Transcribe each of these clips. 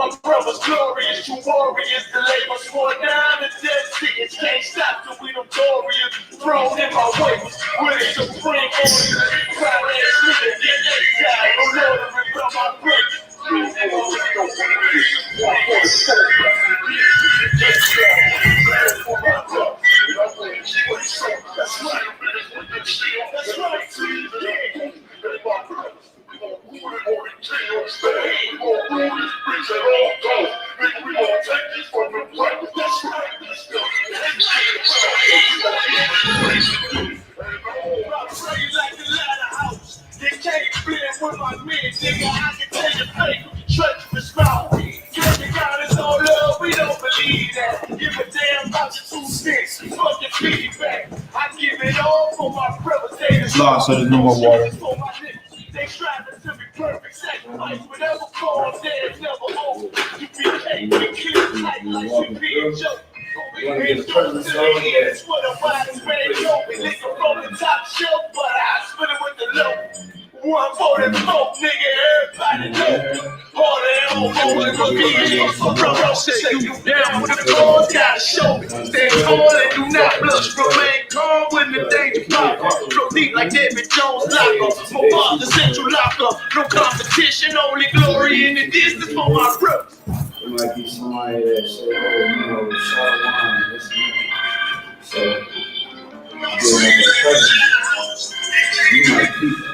My brother's glorious, true warriors. The labor swore down the dead sentence. Can't stop till we them glorious. Thrown in my way. With a supreme order. Proud ass nigga, get exiled. No Lord, remember my brother. That's right. That's right. They can't blend with my men, nigga. I can tell you fake, treacherous mouth. Giving God is all love, we don't believe that. Give a damn about your 2 cents, fuck your feedback. I give it all for my brothers. So there's no more water. They striving to be perfect, sacrifice whatever cause there's never over. You became the kid tight like you be a joke. It's what a wise man told me. Nigga from the top shelf, but I spit it with the low. One for them folk, nigga, everybody know. Harder than old shake you down with the cause, gotta show me. Stay tall and do not blush. Remain calm when the danger pop. Flow deep like David Jones locker. More far the central locker. No competition, only glory in the distance for my brothers. It might be somebody that said, oh, you know, short wine, this so, you might keep it.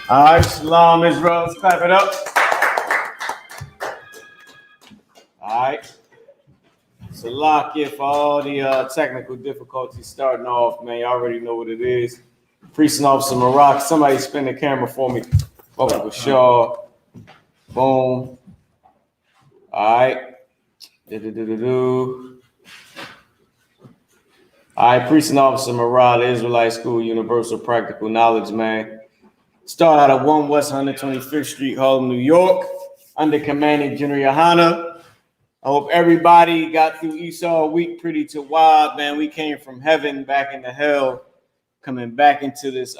All right, Shalom, Israel. Let's clap it up. All right. Salakia for all the technical difficulties starting off, man. You already know what it is. Priest and Officer Maroc. Somebody spin the camera for me. Fuck with Shaw. Boom. All right. All right, Priest and Officer Maroc, Israelite School, Universal Practical Knowledge, man. Start out of 1 West 125th Street, Harlem, New York, under commanding General Yohana. I hope everybody got through Esau week pretty to wild, man. We came from heaven back into hell, coming back into this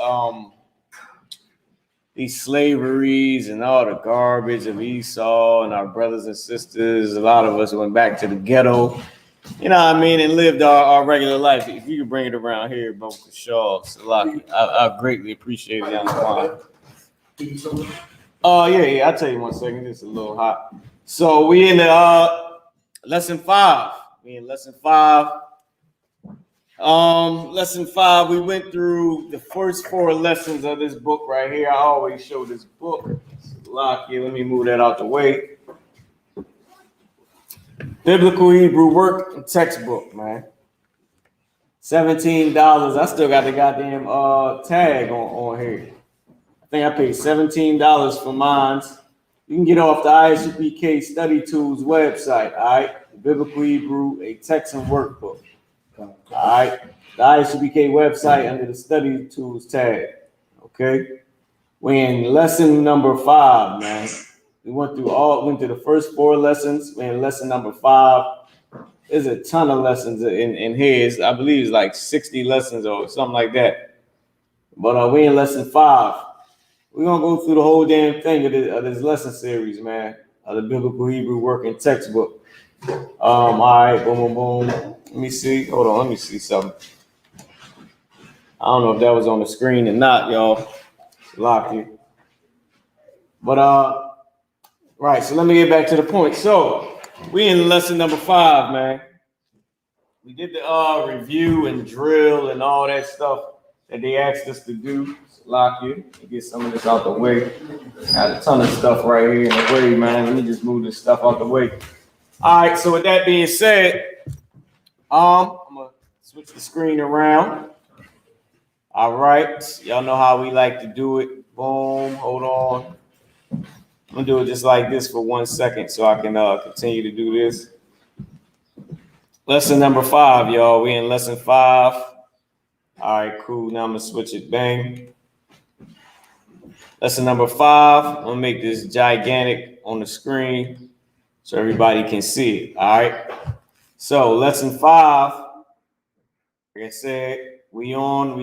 these slaveries and all the garbage of Esau and our brothers and sisters. A lot of us went back to the ghetto, you know what I mean, and lived our regular life. If you could bring it around here, bro, for sure. Salaki, I greatly appreciate it on the line. Yeah, I'll tell you 1 second. It's a little hot. So we in the lesson 5. We in lesson 5. Lesson 5, we went through the first 4 lessons of this book right here. I always show this book. Salaki, let me move that out the way. Biblical Hebrew work and textbook, man. $17. I still got the goddamn tag on here. I think I paid $17 for mine. You can get off the Isupk Study Tools website, all right? Biblical Hebrew, a text and workbook. All right. The Isupk website under the Study Tools tag. Okay. We're in lesson number 5, man. We went through the first 4 lessons. We're in lesson number 5. There's a ton of lessons in here. I believe it's like 60 lessons or something like that. But we're in lesson 5. We're gonna go through the whole damn thing of this lesson series, man. Of the Biblical Hebrew Working Textbook. All right, boom, boom, boom. Let me see. Hold on, let me see something. I don't know if that was on the screen or not, y'all. Lock it. But right, so let me get back to the point. So we in lesson number 5, man. We did the review and drill and all that stuff that they asked us to do. Lock you and get some of this out the way. Got a ton of stuff right here in the way, man. Let me just move this stuff out the way. All right, so with that being said, I'm gonna switch the screen around. All right, y'all know how we like to do it. Boom, hold on. I'm gonna do it just like this for 1 second so I can continue to do this. Lesson number 5, y'all. We in lesson 5. All right, cool. Now I'm gonna switch it. Bang. Lesson number 5. I'm gonna make this gigantic on the screen so everybody can see it. All right. So lesson 5, like I said, we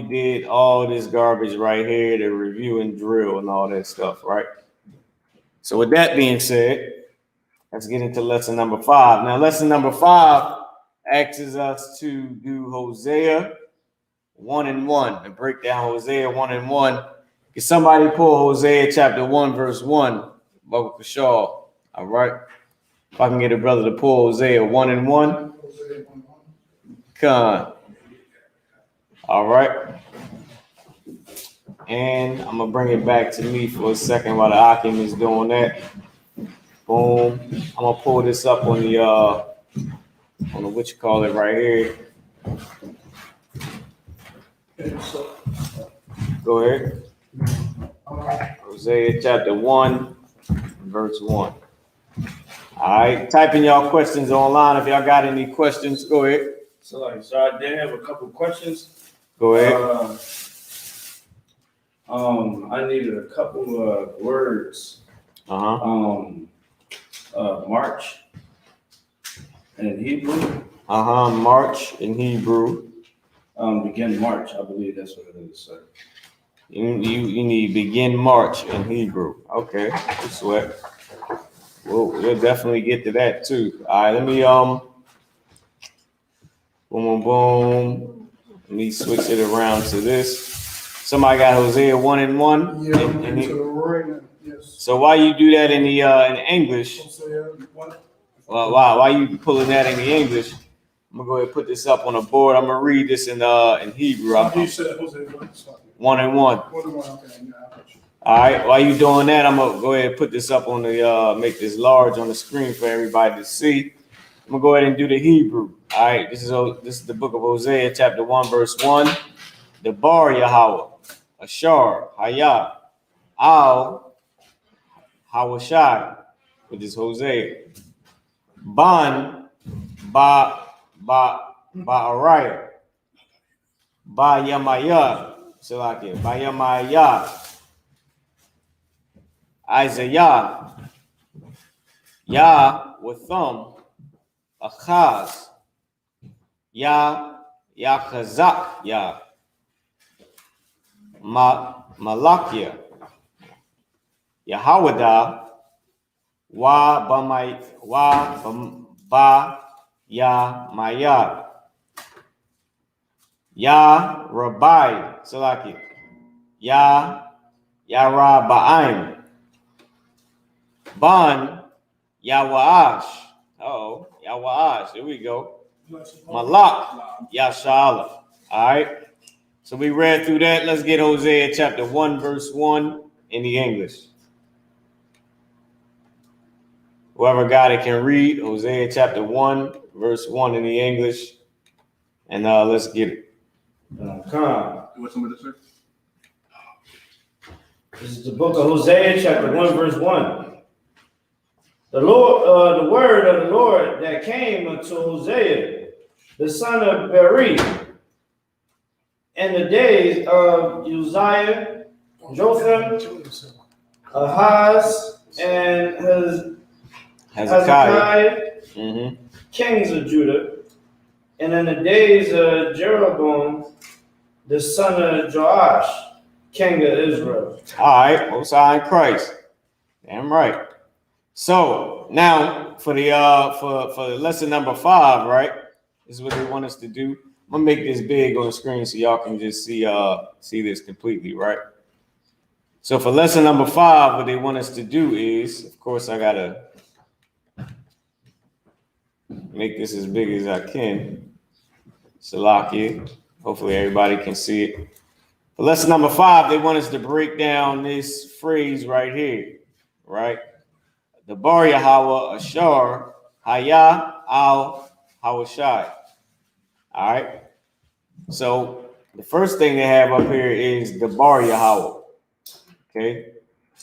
did all this garbage right here, the review and drill and all that stuff, right? So with that being said, let's get into lesson number 5. Now, lesson number 5 asks us to do Hosea 1 and 1, and break down Hosea 1 and 1. Can somebody pull Hosea chapter 1, verse 1? Baba Kashaw. All right. If I can get a brother to pull Hosea 1 and 1. Come. All right. And I'm going to bring it back to me for a second while the Akim is doing that. Boom. I'm going to pull this up on the, what you call it right here. Go ahead. Hosea chapter 1, verse 1. All right. Type in y'all questions online. If y'all got any questions, go ahead. So I did have a couple questions. Go ahead. I needed a couple of words. March in Hebrew. March in Hebrew. Begin March, I believe that's what it is, sir. You need begin March in Hebrew. Okay, good sweat. We'll definitely get to that too. All right, let me boom, boom, boom. Let me switch it around to this. Somebody got Hosea 1 and 1. Yeah, I'm into it right now. Yes. So why you do that in the in English? Well, why you pulling that in the English? I'm gonna go ahead and put this up on the board. I'm gonna read this in Hebrew. You said Hosea 1 and 1. 1 and 1. Okay, yeah, I got you. All right. While you doing that, I'm gonna go ahead and put this up on the make this large on the screen for everybody to see. I'm gonna go ahead and do the Hebrew. All right. This is the book of Hosea, chapter 1, verse 1. The bar Yahweh, Ashar, Hayah, Al, Hawashai, which is Hosea. Ban, Ba Araya, Ba Yamaya, Salakia, Ba Yamaya, Isaiah, Yah with thumb, Achaz, Yah, Yachazak, Yah, Malakia, Yahawada, Wa Ba Ya Maya, Ya Rabbi, Salaki, Ya Rabbaim, Ban Yawaash. Oh, Yawaash. Here we go. Malak Yashala. All right. So we read through that. Let's get Hosea chapter 1, verse 1 in the English. Whoever got it can read Hosea chapter 1, verse 1 in the English. And let's get it. What's some of this, sir? This is the book of Hosea, chapter 1, verse 1. The word of the Lord that came unto Hosea, the son of Beri, in the days of Uzziah, Jotham, Ahaz, and Hezekiah, kings of Judah, and in the days of Jeroboam, the son of Joash, king of Israel. All right, Most High in Christ. Damn right. So now for the for lesson number 5, right? This is what they want us to do. I'm gonna make this big on the screen so y'all can just see this completely, right? So for lesson number 5, what they want us to do is, of course, I gotta make this as big as I can. Salakia. Hopefully everybody can see it. For lesson number 5, they want us to break down this phrase right here, right? The bar Yahweh Ashar Hayah Al Hawashai. All right. So the first thing they have up here is the bar Yahweh. Okay.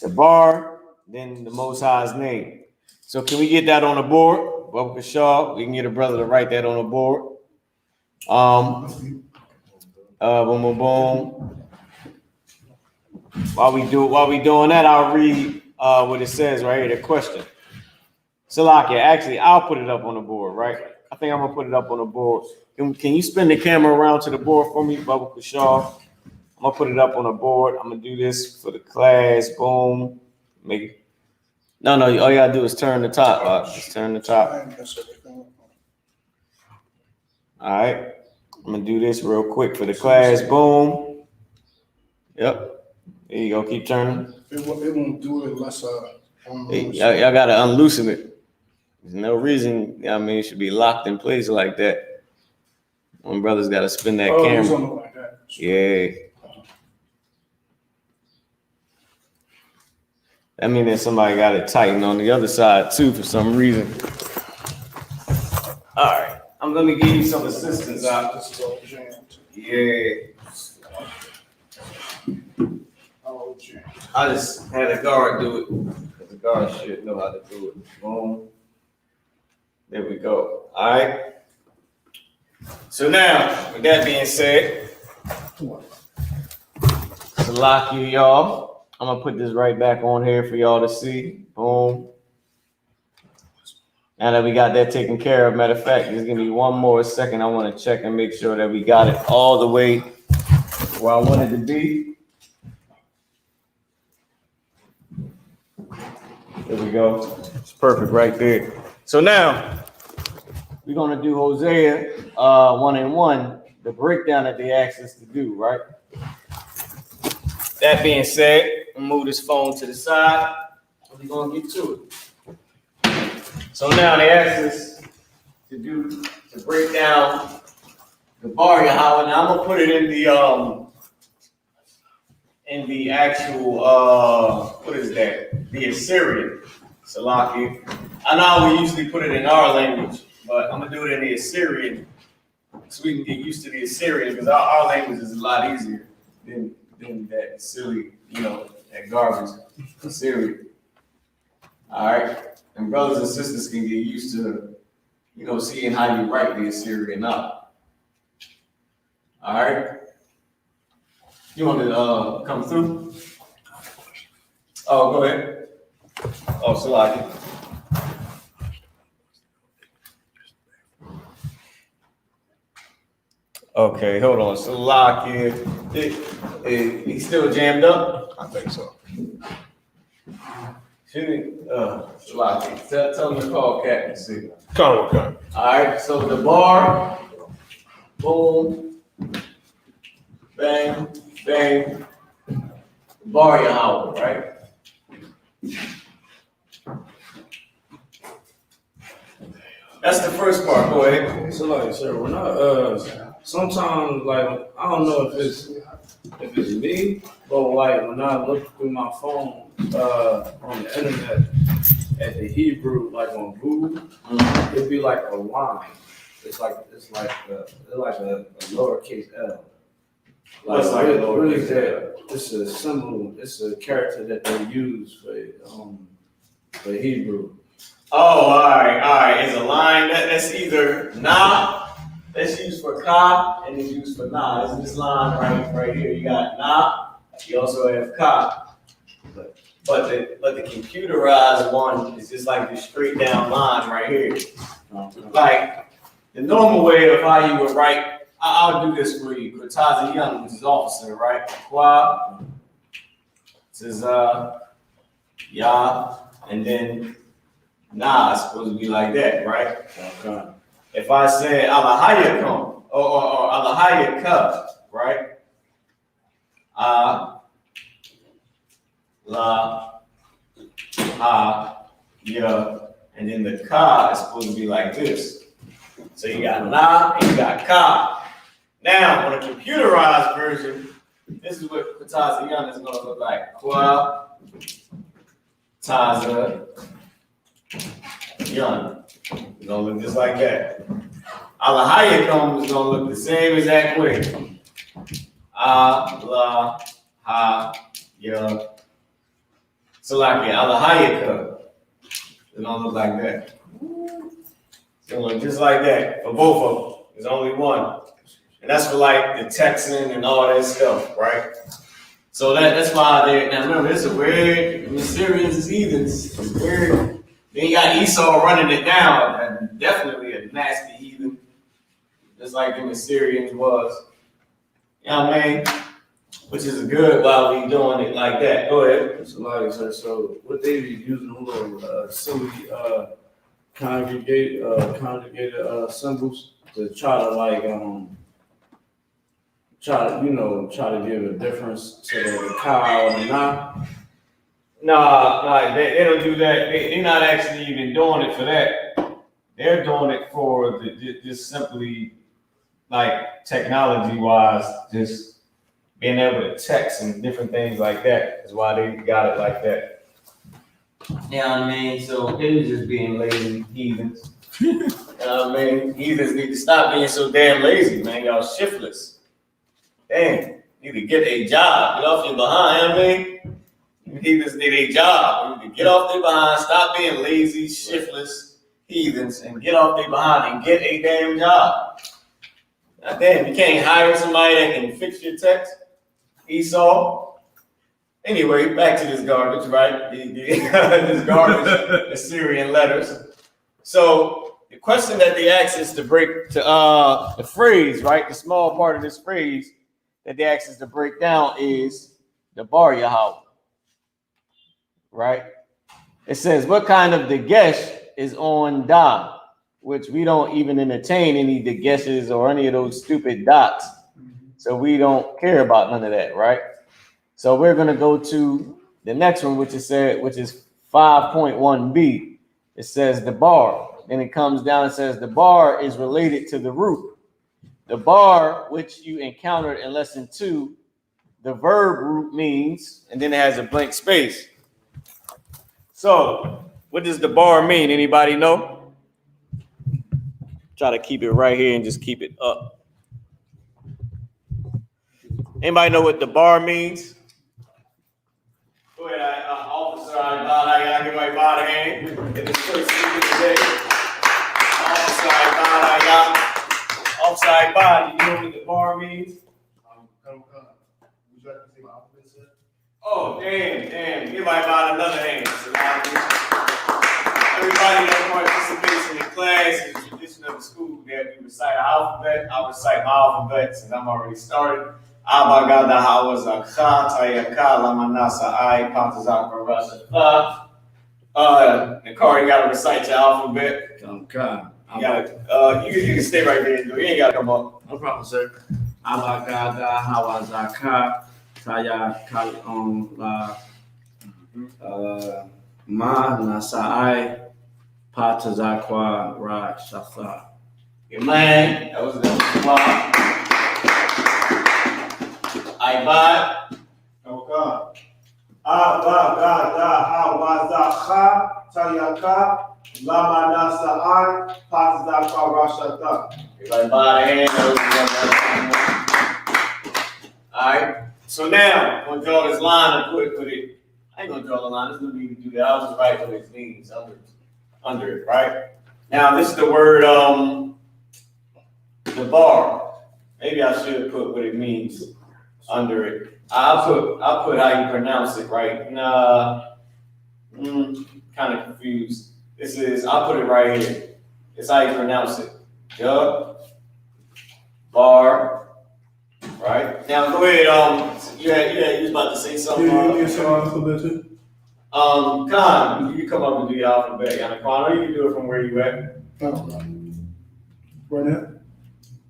The bar, then the Most High's name. So can we get that on the board? Baba Kashaw, we can get a brother to write that on the board. Boom, boom, boom. While we doing that, I'll read what it says right here, the question. Salakia, actually, I'll put it up on the board, right? I think I'm gonna put it up on the board. Can you spin the camera around to the board for me, Baba Kashaw? I'm gonna put it up on the board. I'm gonna do this for the class. Boom. Make it. No, all you gotta do is turn the top. Just turn the top. I mess everything up. All right. I'm gonna do this real quick for the class. Boom. Yep. There you go. Keep turning. It won't do it unless Hey, y'all gotta unloosen it. There's no reason. I mean, it should be locked in place like that. One brother's gotta spin that it's camera. on like that. Yeah. That means that somebody got it tightened on the other side too for some reason. All right, I'm gonna give you some assistance out. This is all jammed. Yeah, All jammed. I just had a guard do it because the guard should know how to do it. Boom. There we go. All right. So now, with that being said, to lock you, y'all. I'm gonna put this right back on here for y'all to see. Boom. Now that we got that taken care of, matter of fact, just give me one more second. I want to check and make sure that we got it all the way where I want it to be. There we go. It's perfect right there. So now we're gonna do Hosea 1:1, the breakdown that they asked us to do, right? That being said, I'm gonna move this phone to the side. We're gonna get to it. So now they asked us to break down the bar Yahweh. Now I'm gonna put it in the actual what is that? The Assyrian. Salaki. I know we usually put it in our language, but I'm gonna do it in the Assyrian so we can get used to the Assyrian because our language is a lot easier than that silly, that garbage Assyrian. All right, and brothers and sisters can get used to, seeing how you write the Assyrian up. All right, you want to come through? Oh, go ahead. Oh, Salaki. Okay, hold on. Salaki, he's still jammed up? I think so. Salaki, tell him to call Captain C. Okay. All right, so the bar, boom, bang, bang, bar Yahweh, right? That's the first part. Go ahead. So like, sir, when sometimes like I don't know if it's me, but like when I look through my phone on the internet at the Hebrew, like on Google, it'd be like a line. It's like a lowercase L. What's like a lowercase L? It's a symbol. It's a character that they use for Hebrew. Oh, all right. It's a line that's either na, that's used for ka, and it's used for na. It's this line right here. You got na. You also have ka. But the computerized one is just like the straight down line right here. Like the normal way of how you would write. I'll do this for you. Kutaza Young, which is officer, right? Kwa. This is ya, and then nah, it's supposed to be like that, right? Okay. If I say Alahayakum or Alahayaka, right? La, ya, and then the ka is supposed to be like this. So you got la and you got ka. Now, on a computerized version, this is what Taza Yan is going to look like. Kwa, Taza, Yan. It's going to look just like that. Alahayakum is going to look the same exact way. La, ha, ya. So like Alahayaka, it's going to look like that. It's going to look just like that for both of them. There's only one. And that's for like the Texan and all that stuff, right? So that's why now remember, this is weird. The Syrians is heathens. It's weird. Then you got Esau running it down. Definitely a nasty heathen. Just like the Assyrians was. You know what I mean? which is good while we doing it like that. Go ahead. It's like, so what they be using them little silly conjugated symbols to try to like try to give a difference to the cow and the nah. Nah, they don't do that. They're not actually even doing it for that. They're doing it for just simply like technology wise, just being able to text and different things like that is why they got it like that. You know what I mean? So they was just being lazy heathens. You know what I mean? Heathens need to stop being so damn lazy, man. Y'all shiftless. Damn, you need to get a job. Get off your behind, you know what I mean? Heathens need a job. You need to get off their behind, stop being lazy, shiftless heathens, and get off their behind and get a damn job. Now, damn, you can't hire somebody that can fix your text, Esau. Anyway, back to this garbage, right? This garbage, Assyrian letters. So the question that they ask is to break to the phrase, right? The small part of this phrase that they ask us to break down is the bar Yahweh, right? It says, what kind of Dagesh is on Da, which we don't even entertain any Dageshes or any of those stupid dots. So we don't care about none of that, right? So we're going to go to the next one, which is 5.1b. It says the bar. Then it comes down and says the bar is related to the root. The bar, which you encountered in lesson 2, the verb root means, and then it has a blank space. So what does the bar mean? Anybody know? Try to keep it right here and just keep it up. Anybody know what the bar means? Go ahead, Officer I give my body hand. In this first speaker today. Officer I do you know what the bar means? Would you like to see my alphabet set? Oh, damn. Give my body another hand. Everybody that participates in the class is the tradition of the school that we recite our alphabet. I'll recite my alphabet since I'm already started. Abagada Hawazaka, Tayaka, Lamanasa, I, Patazaka, Rasa. Nicole, you gotta recite your alphabet. Okay. You gotta, you can stay right there. You ain't gotta come up. No problem, sir. Abagada Hawazaka, Tayaka, Ma Nasai, Patazakwa, Ra, Shafa. Your man, that was the I buy. Okay. Abagada Hawazaka, Tayaka, Lamanasa, I, Patazaka, Rashata. Everybody by the hand. All right. So now, I'm going to draw this line and put it. I ain't going to draw the line. There's no need to do that. I'll just write what it means under it, right? Now, this is the word, the bar. Maybe I should put what it means under it. I'll put how you pronounce it, right? Nah, kind of confused. I'll put it right here. It's how you pronounce it. Yup. Bar. Right? Now go ahead, you was about to say something. Yes, alphabet too. Khan, you can come up and do your alphabet, Yanaquan, or you can do it from where you at. Right now?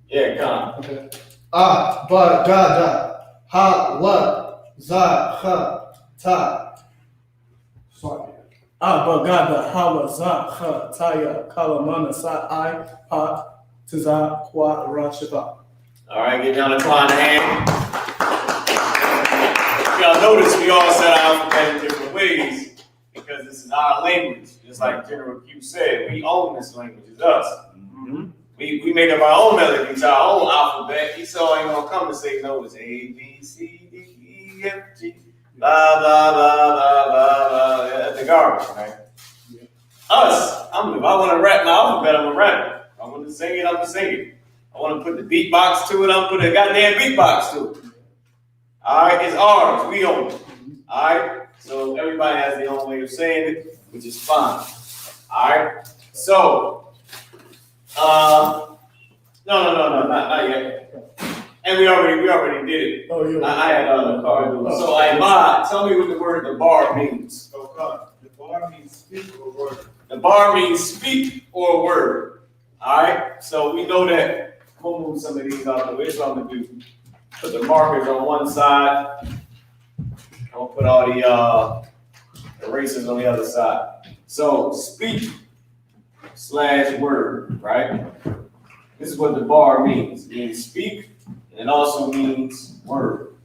Yeah, Khan. Okay. Abagada Hawazaka. Sorry. Abagada Hawazaka Taya Kalamana Sa'ai Pa Tazakwa Rashaba. All right, give Yanaquan a hand. Y'all notice we all said our alphabet in different ways because this is our language. Just like General Q said, we own this language. It's us. Mm-hmm. We made up our own melody to our own alphabet. Esau ain't gonna come and say no. It's A, B, C, D, E, F, G, blah, blah, blah, blah, blah, blah. That's the garbage, right? Yeah. Us. If I want to rap my alphabet, I'm gonna rap it. If I want to sing it, I'm gonna sing it. I want to put the beatbox to it, I'm gonna put a goddamn beatbox to it. All right, it's ours. We own it. All right. So everybody has their own way of saying it, which is fine. All right. So. No, not yet. And we already did it. Oh, yeah. I had the car do it. So, Ma, tell me what the word the bar means. So, the bar means speak or word. The bar means speak or word. All right. So we know that. I'm gonna move some of these out the way. Here's what I'm gonna do. Put the markers on one side. I'm gonna put all the erasers on the other side. So speak / word, right? This is what the bar means. It means speak, and it also means word.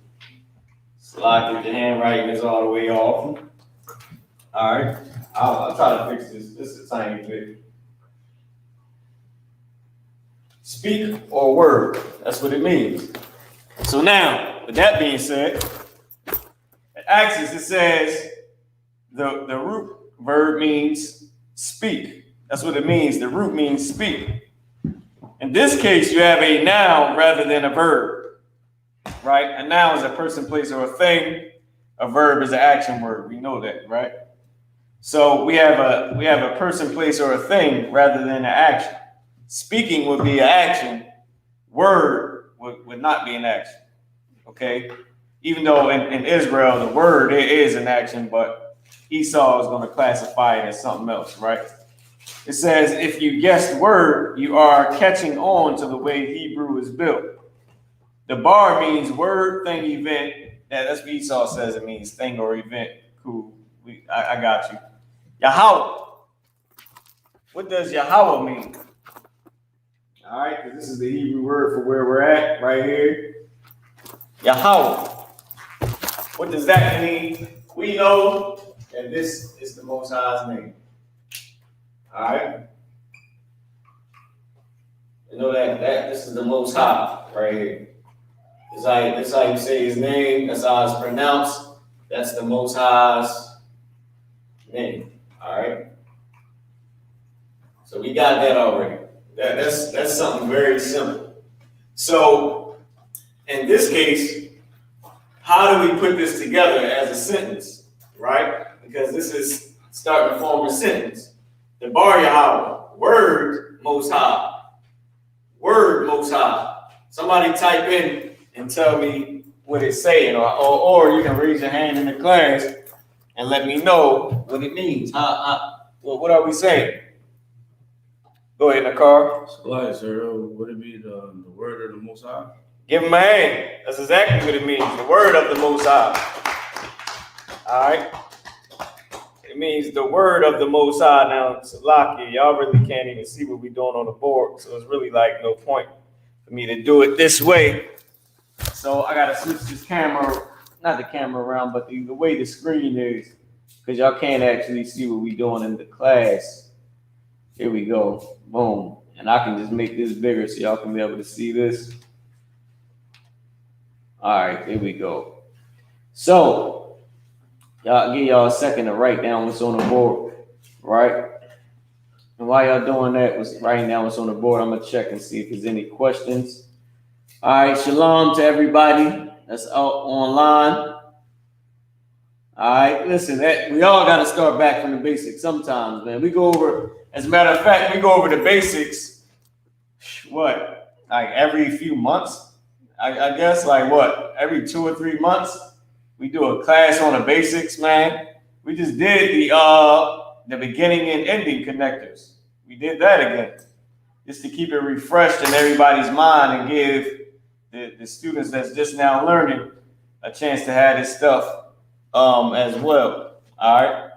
Slide your handwriting is all the way off. All right. I'll try to fix this. This is a tiny bit. Speak or word. That's what it means. So now, with that being said, at Axis it says the root verb means speak. That's what it means. The root means speak. In this case, you have a noun rather than a verb, right? A noun is a person, place, or a thing. A verb is an action word. We know that, right? So we have a person, place, or a thing rather than an action. Speaking would be an action. Word would not be an action. Okay? Even though in Israel, the word is an action, but Esau is going to classify it as something else, right? It says, if you guessed word, you are catching on to the way Hebrew is built. The bar means word, thing, event. That's what Esau says it means, thing or event. Cool. I got you. Yahweh. What does Yahweh mean? All right, because this is the Hebrew word for where we're at right here. Yahweh. What does that mean? We know that this is the Most High's name. All right. You know that this is the Most High right here. That's how you say his name. That's how it's pronounced. That's the Most High's name. All right. So we got that already. That's something very simple. So in this case, how do we put this together as a sentence, right? Because this is starting to form a sentence. The bar Yahweh, word Most High, word Most High. Somebody type in and tell me what it's saying, or you can raise your hand in the class and let me know what it means. What are we saying? Go ahead, Nakar. Slight, sir. Would it be the word of the Most High? Give him a hand. That's exactly what it means. The word of the Most High. All right. It means the word of the Most High. Now, Salaki, y'all really can't even see what we're doing on the board, so it's really like no point for me to do it this way. So I gotta switch this camera, not the camera around, but the way the screen is, because y'all can't actually see what we're doing in the class. Here we go. Boom. And I can just make this bigger so y'all can be able to see this. All right, here we go. So, y'all give y'all a second to write down what's on the board, right? And while y'all doing that, writing down what's on the board, I'm gonna check and see if there's any questions. All right, shalom to everybody that's out online. All right, listen, we all got to start back from the basics sometimes, man. We go over, as a matter of fact, we go over the basics, what, like every few months? I guess, like what, every 2 or 3 months? We do a class on the basics, man. We just did the beginning and ending connectors. We did that again, just to keep it refreshed in everybody's mind and give the students that's just now learning a chance to have this stuff as well. All right.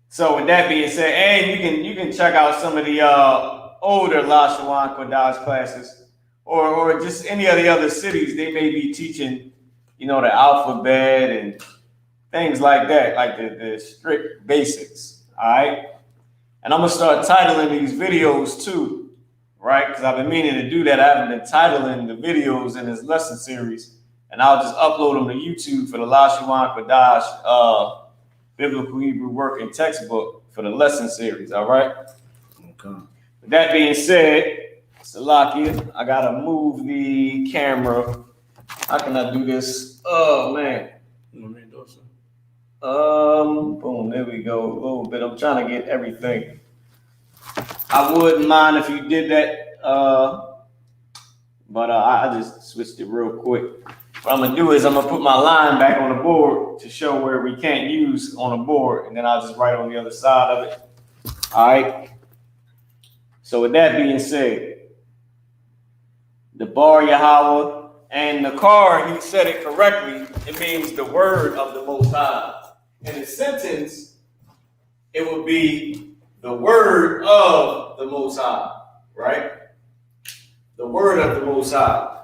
So with that being said, and you can check out some of the older Lashawan Qadash classes, or just any of the other cities. They may be teaching, the alphabet and things like that, like the strict basics. All right. And I'm gonna start titling these videos too, right? Because I've been meaning to do that. I haven't been titling the videos in this lesson series. And I'll just upload them to YouTube for the Lashawan Qadash Biblical Hebrew Working Textbook for the lesson series, all right? Okay. With that being said, Salakia, I got to move the camera. How can I do this? Oh, man. Boom, there we go. A little bit. I'm trying to get everything. I wouldn't mind if you did that but I just switched it real quick. What I'm gonna do is I'm gonna put my line back on the board to show where we can't use on the board, and then I'll just write on the other side of it. All right. So with that being said, the bar Yahweh and the car, he said it correctly. It means the word of the Most High. In the sentence, it would be the word of the Most High, right? The word of the Most High.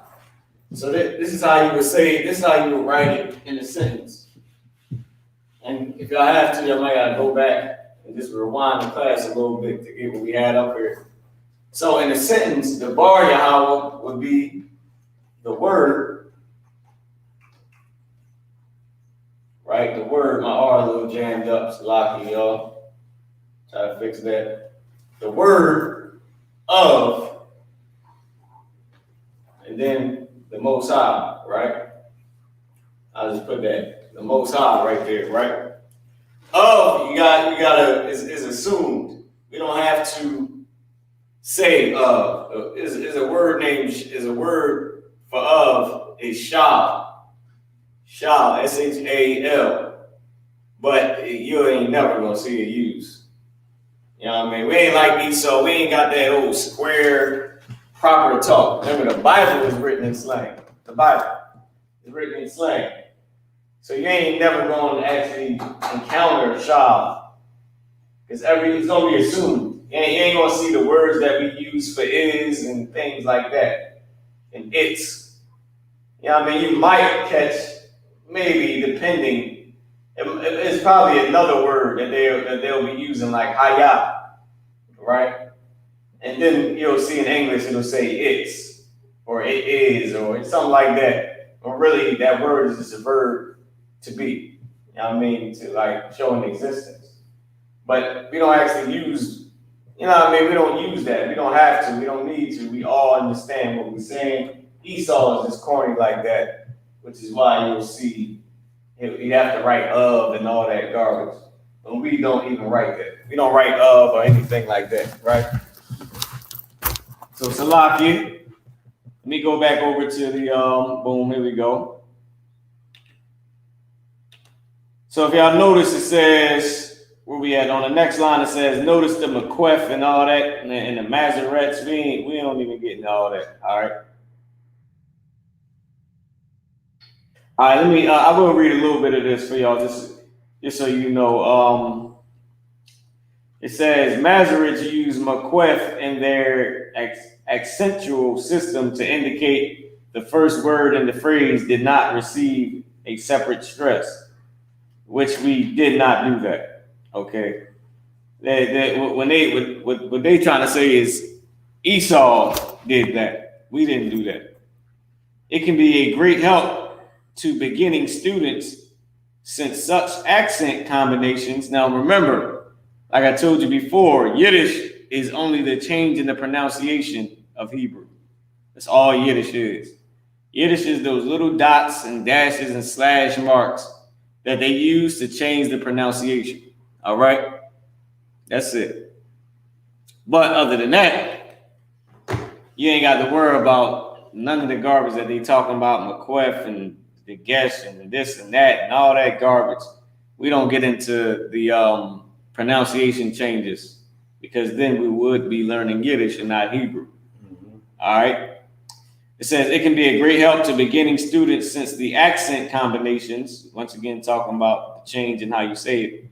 So this is how you would say it. This is how you would write it in a sentence. And if y'all have to, y'all might gotta go back and just rewind the class a little bit to get what we had up here. So in a sentence, the bar Yahweh would be the word, right? The word, my R a little jammed up, it's lucky, y'all. Try to fix that. The word of, and then the Most High, right? I'll just put that, the Most High right there, right? Of, you gotta, is assumed. We don't have to say is a word named, is a word for of, is shal, S-H-A-L, but you ain't never gonna see it used. You know what I mean? We ain't like Esau, we ain't got that old square, proper talk. Remember, the Bible is written in slang. The Bible is written in slang. So you ain't never going to actually encounter shal, because it's gonna be assumed. You ain't gonna see the words that we use for is and things like that, and it's. You know what I mean? You might catch, maybe depending. It's probably another word that they'll be using, like hayah, right? And then you'll see in English it'll say it's, or it is, or something like that. But really, that word is just a verb to be. You know what I mean? To like show an existence. But we don't actually use, you know what I mean? We don't use that. We don't have to. We don't need to. We all understand what we're saying. Esau is just corny like that, which is why you'll see you have to write of and all that garbage. And we don't even write that. We don't write of or anything like that, right? So Salaki, let me go back over to the boom, here we go. So if y'all notice, it says, where we at? On the next line, it says, notice the Mequef and all that, and the Masorets. We don't even get into all that, all right? All right, I will read a little bit of this for y'all, just so you know. It says, Masorets use Mequef in their accentual system to indicate the first word in the phrase did not receive a separate stress, which we did not do that. Okay, what they trying to say is Esau did that. We didn't do that. It can be a great help to beginning students since such accent combinations. Now remember, like I told you before, Yiddish is only the change in the pronunciation of Hebrew. That's all Yiddish is. Yiddish is those little dots and dashes and slash marks that they use to change the pronunciation. All right? That's it. But other than that, you ain't got to worry about none of the garbage that they talking about, Mequef and the Gesh and this and that and all that garbage. We don't get into the pronunciation changes, because then we would be learning Yiddish and not Hebrew. Mm-hmm. All right? It says it can be a great help to beginning students since the accent combinations, once again talking about the change in how you say it,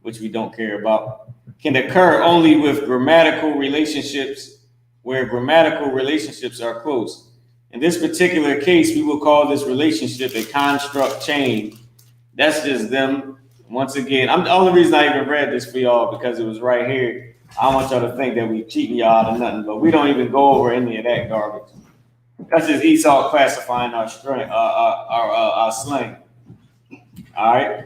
which we don't care about, can occur only with grammatical relationships where grammatical relationships are close. In this particular case, we will call this relationship a construct chain. That's just them. Once again, the only reason I even read this for y'all because it was right here. I don't want y'all to think that we cheating y'all out of nothing, but we don't even go over any of that garbage. That's just Esau classifying our strength, our slang. All right.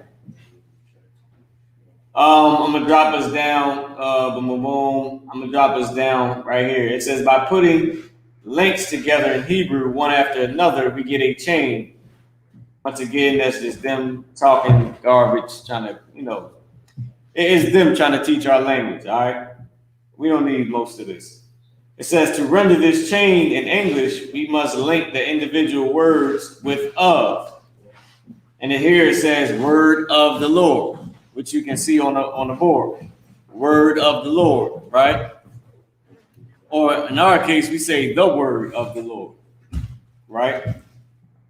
I'm gonna drop us down. Boom, boom, boom. I'm gonna drop us down right here. It says by putting links together in Hebrew one after another, we get a chain. Once again, that's just them talking garbage, trying to, it is them trying to teach our language. All right. We don't need most of this. It says to render this chain in English, we must link the individual words with of. And then here it says word of the Lord, which you can see on the board. Word of the Lord, right? Or in our case, we say the word of the Lord, right?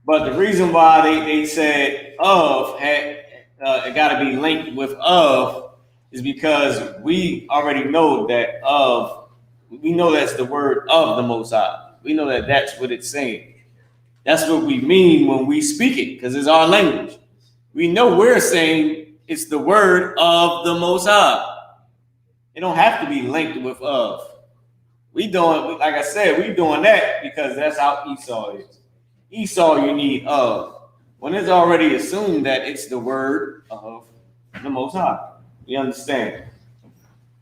But the reason why they said of had it got to be linked with of is because we already know that of, we know that's the word of the Most High. We know that that's what it's saying. That's what we mean when we speak it, because it's our language. We know we're saying it's the word of the Most High. It don't have to be linked with of. We doing, like I said, we doing that because that's how Esau is. Esau, you need of. When it's already assumed that it's the word of the Most High. You understand?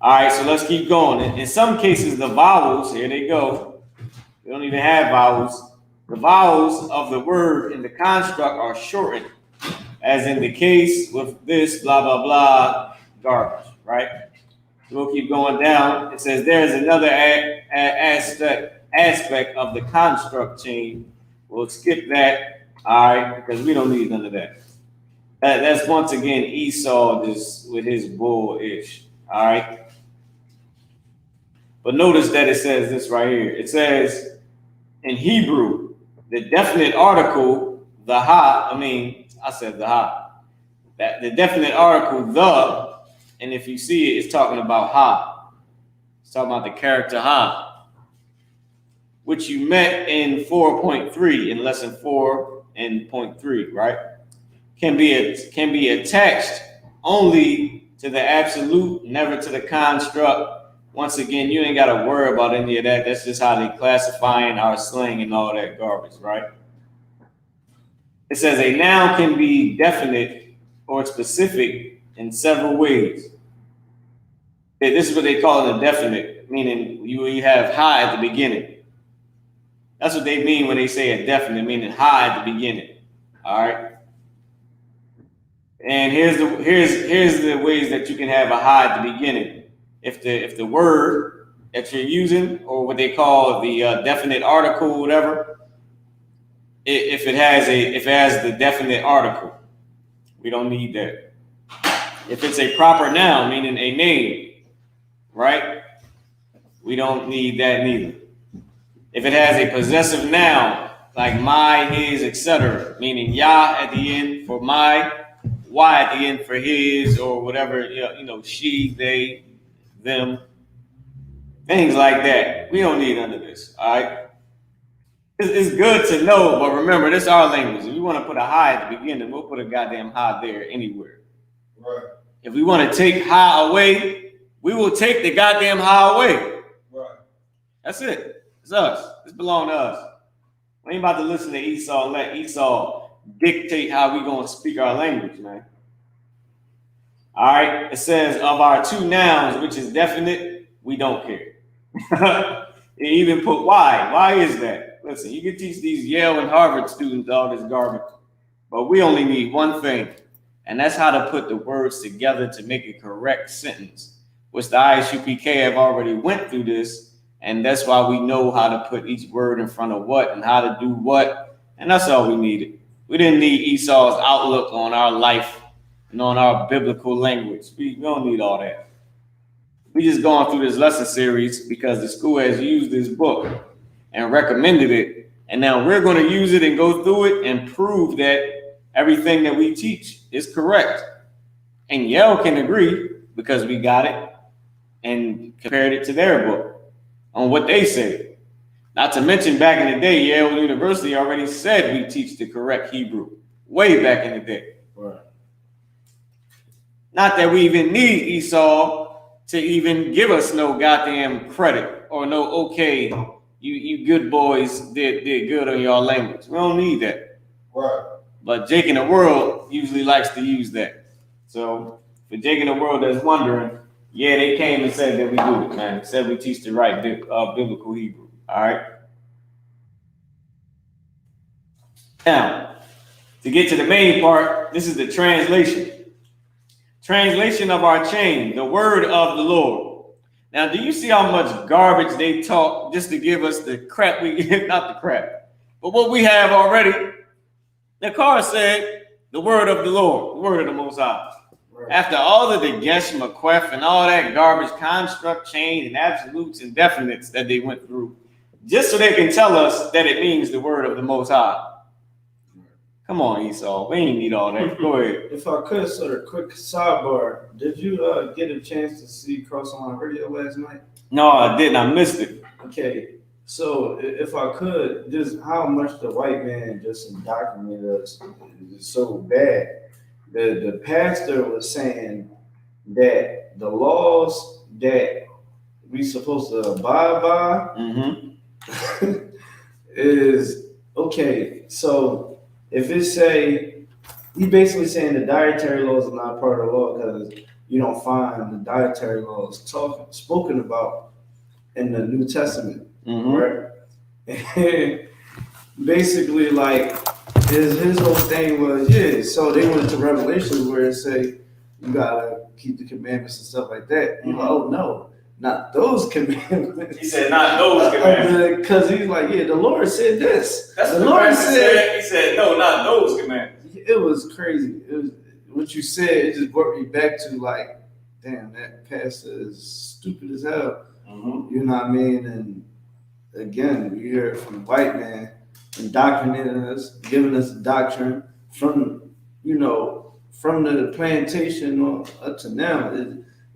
All right, so let's keep going. In some cases, the vowels, here they go. We don't even have vowels. The vowels of the word in the construct are shortened, as in the case with this blah, blah, blah, garbage, right? We'll keep going down. It says there is another aspect of the construct chain. We'll skip that, all right, because we don't need none of that. That's once again Esau just with his bull-ish, all right? But notice that it says this right here. It says in Hebrew, the definite article, the ha, I said the ha. That the definite article, the, and if you see it, it's talking about ha. It's talking about the character ha, which you met in 4.3, in lesson 4 and point 3, right? Can be attached only to the absolute, never to the construct. Once again, you ain't got to worry about any of that. That's just how they classifying our slang and all that garbage, right? It says a noun can be definite or specific in several ways. This is what they call it a definite, meaning you have ha at the beginning. That's what they mean when they say a definite, meaning ha at the beginning. All right. And here's the ways that you can have a ha at the beginning. If the word that you're using, or what they call the definite article, whatever, if it has the definite article, we don't need that. If it's a proper noun, meaning a name, right? We don't need that neither. If it has a possessive noun, like my, his, etc., meaning ya at the end for my, y at the end for his, or whatever, she, they, them, things like that. We don't need none of this, all right? It's good to know, but remember, this is our language. If we want to put a ha at the beginning, we'll put a goddamn ha there anywhere. Right. If we want to take ha away, we will take the goddamn ha away. Right. That's it. It's us. This belongs to us. We ain't about to listen to Esau and let Esau dictate how we going to speak our language, man. All right. It says of our two nouns, which is definite, we don't care. It even put why. Why is that? Listen, you can teach these Yale and Harvard students all this garbage, but we only need one thing, and that's how to put the words together to make a correct sentence, which the Isupk have already went through this, and that's why we know how to put each word in front of what and how to do what, and that's all we needed. We didn't need Esau's outlook on our life and on our biblical language. We don't need all that. We just going through this lesson series because the school has used this book and recommended it, and now we're going to use it and go through it and prove that everything that we teach is correct. And Yale can agree because we got it and compared it to their book on what they say. Not to mention back in the day, Yale University already said we teach the correct Hebrew way back in the day. Right. Not that we even need Esau to even give us no goddamn credit or no, okay, you good boys did good on your language. We don't need that. Right. But Jake in the World usually likes to use that. So for Jake in the World that's wondering, yeah, they came and said that we do it, man. Said we teach the right biblical Hebrew. All right. Now, to get to the main part, this is the translation. Translation of our chain, the word of the Lord. Now, do you see how much garbage they talk just to give us the crap we not the crap, but what we have already? The car said the word of the Lord, the word of the Most High. Right. After all of the Gesh McQueff and all that garbage, construct, chain, and absolutes and definites that they went through, just so they can tell us that it means the word of the Most High. Come on, Esau. We ain't need all that. Go ahead. If I could, sort of quick sidebar, did you get a chance to see Cross on Radio last night? No, I didn't. I missed it. Okay. So if I could, just how much the white man just indoctrinated us is so bad. The pastor was saying that the laws that we supposed to abide by is okay. So if it say, he basically saying the dietary laws are not part of the law because you don't find the dietary laws spoken about in the New Testament, right? And basically, like his whole thing was, so they went to Revelations where it say you gotta keep the commandments and stuff like that. Like, oh no, not those commandments. He said, not those commandments. Because he's like, the Lord said this. That's the what Lord said. He said, no, not those commandments. It was crazy. It was what you said. It just brought me back to like, damn, that pastor is stupid as hell. You know what I mean? And again, we hear it from the white man indoctrinating us, giving us a doctrine from the plantation up to now.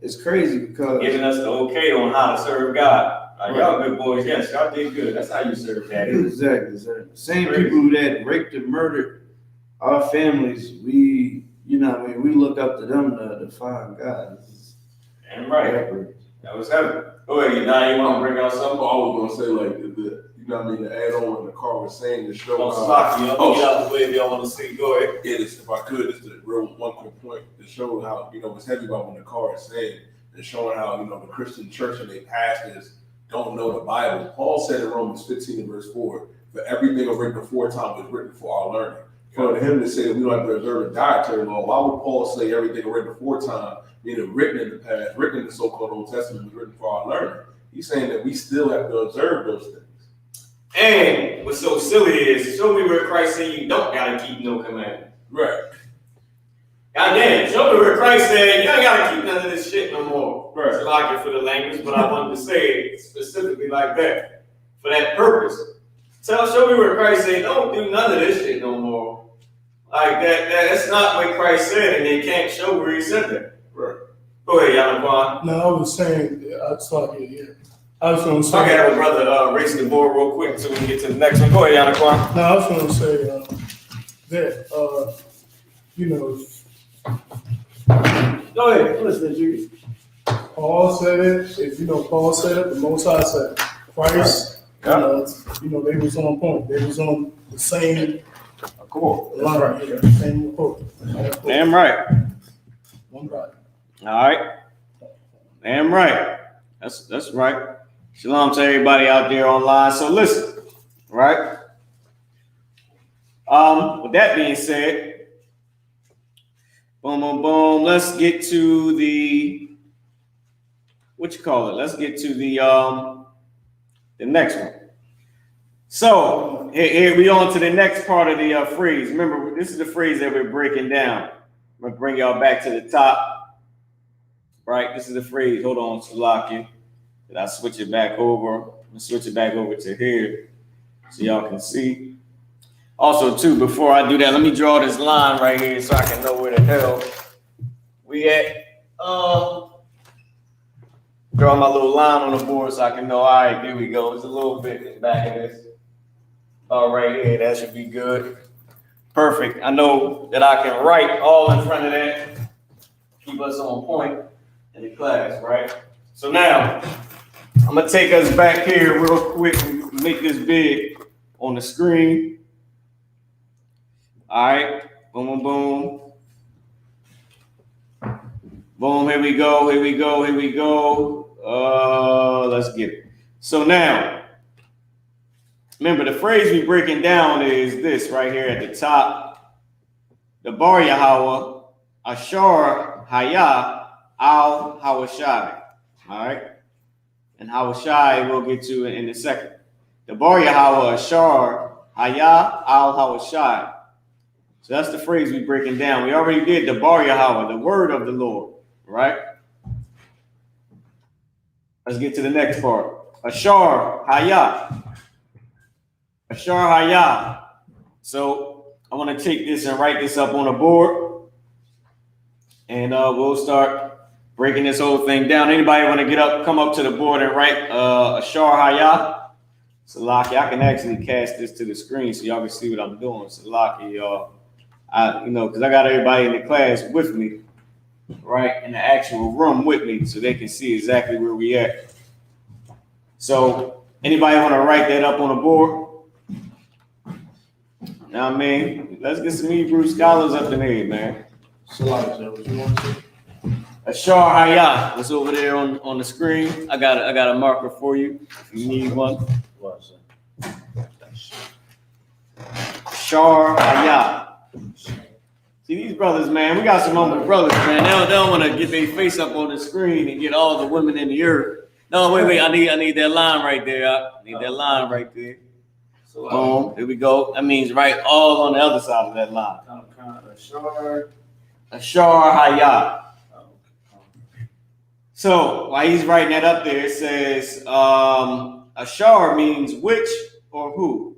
It's crazy because giving us the okay on how to serve God. Like, y'all good boys, yes, y'all did good. That's how you serve God. Exactly. Same people that raped and murdered our families, we look up to them to find God. And right. That was heaven. Go ahead, now you want to bring out something? I was gonna say like the add on what the car was saying to show. Get out the way if y'all want to see. Go ahead. Yeah, if I could, it's the real one quick point to show how it's heavy about when the car is saying and showing how the Christian church and their pastors don't know the Bible. Paul said in Romans 15 and verse 4, "For everything written aforetime was written for our learning." For him to say that we don't have to observe a dietary law, why would Paul say everything written aforetime, meaning written in the past, written in the so-called Old Testament, was written for our learning? He's saying that we still have to observe those things. And what's so silly is, show me where Christ said you don't gotta keep no commandments. Right. Goddamn, show me where Christ said you ain't gotta keep none of this shit no more. Right. It's like it for the language, but I wanted to say it specifically like that, for that purpose. Show me where Christ said don't do none of this shit no more. Like that's not what Christ said, and they can't show where he said that. Right. Go ahead, Yanaquan. No, I was saying, I saw it here. I was going to I say. can have a brother race the board real quick so we can get to the next one. Go ahead, Yanaquan. No, I was going to say that, Go ahead, listen to you. Paul said it. If Paul said it, the Most High said it. Christ, they was on point. They was on the same line. Right. Same quote. Damn right. One right. All right. Damn right. That's right. Shalom to everybody out there online. So listen, right? With that being said, boom, boom, boom. Let's get to the Let's get to the next one. So here we on to the next part of the phrase. Remember, this is the phrase that we're breaking down. I'm gonna bring y'all back to the top. Right, this is the phrase. Hold on, Salaki. Did I switch it back over? I'm gonna switch it back over to here so y'all can see. Also, too, before I do that, let me draw this line right here so I can know where the hell we at. Draw my little line on the board so I can know. All right, there we go. It's a little bit back of this. All right here, that should be good. Perfect. I know that I can write all in front of that. Keep us on point in the class, right? So now, I'm gonna take us back here real quick and make this big on the screen. All right, boom, boom, boom. Boom, here we go. Let's get it. So now, remember the phrase we're breaking down is this right here at the top. The Bar Yahweh, Ashar Haya Al Hawashai. All right. and Hawashai we'll get to in a second. The Bar Yahweh Ashar Haya Al Hawashai. So that's the phrase we're breaking down. We already did the Bar Yahweh, the word of the Lord, right? Let's get to the next part. Ashar Haya. Ashar Haya. So I want to take this and write this up on a board, and we'll start breaking this whole thing down. Anybody want to get up, come up to the board and write Ashar Haya? Salaki, I can actually cast this to the screen so y'all can see what I'm doing. Salaki, y'all. Because I got everybody in the class with me, right, in the actual room with me, so they can see exactly where we at. So, anybody want to write that up on the board? Now, I mean, let's get some Hebrew scholars up in here, man. Ashar Haya, it's over there on the screen. I got a marker for you if you need one. Ashar Haya. See, these brothers, man, we got some humble brothers, man. They don't want to get their face up on the screen and get all the women in the earth. No, wait, I need that line right there. I need that line right there. Boom, here we go. That means right all on the other side of that line. Ashar Haya. So while he's writing that up there, it says Ashar means which or who,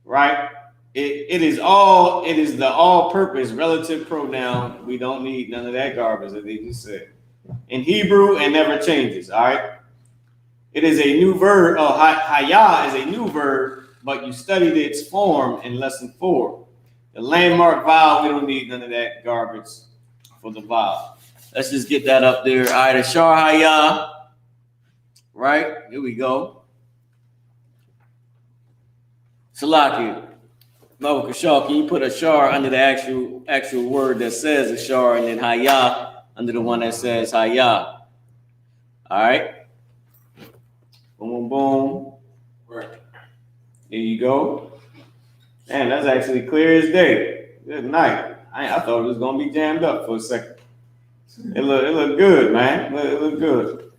right? It is the all-purpose relative pronoun. We don't need none of that garbage that they just said. In Hebrew, it never changes, all right? It is a new verb. Haya is a new verb, but you studied its form in lesson 4. The landmark vowel, we don't need none of that garbage for the vowel. Let's just get that up there. All right, Ashar Haya. Right, here we go. Salaki. No, Kashal, can you put Ashar under the actual word that says Ashar, and then Haya under the one that says Haya? All right. Boom, boom, boom. Right. There you go. Man, that's actually clear as day. Good night. I thought it was gonna be jammed up for a second. It looked good, man. It looked good.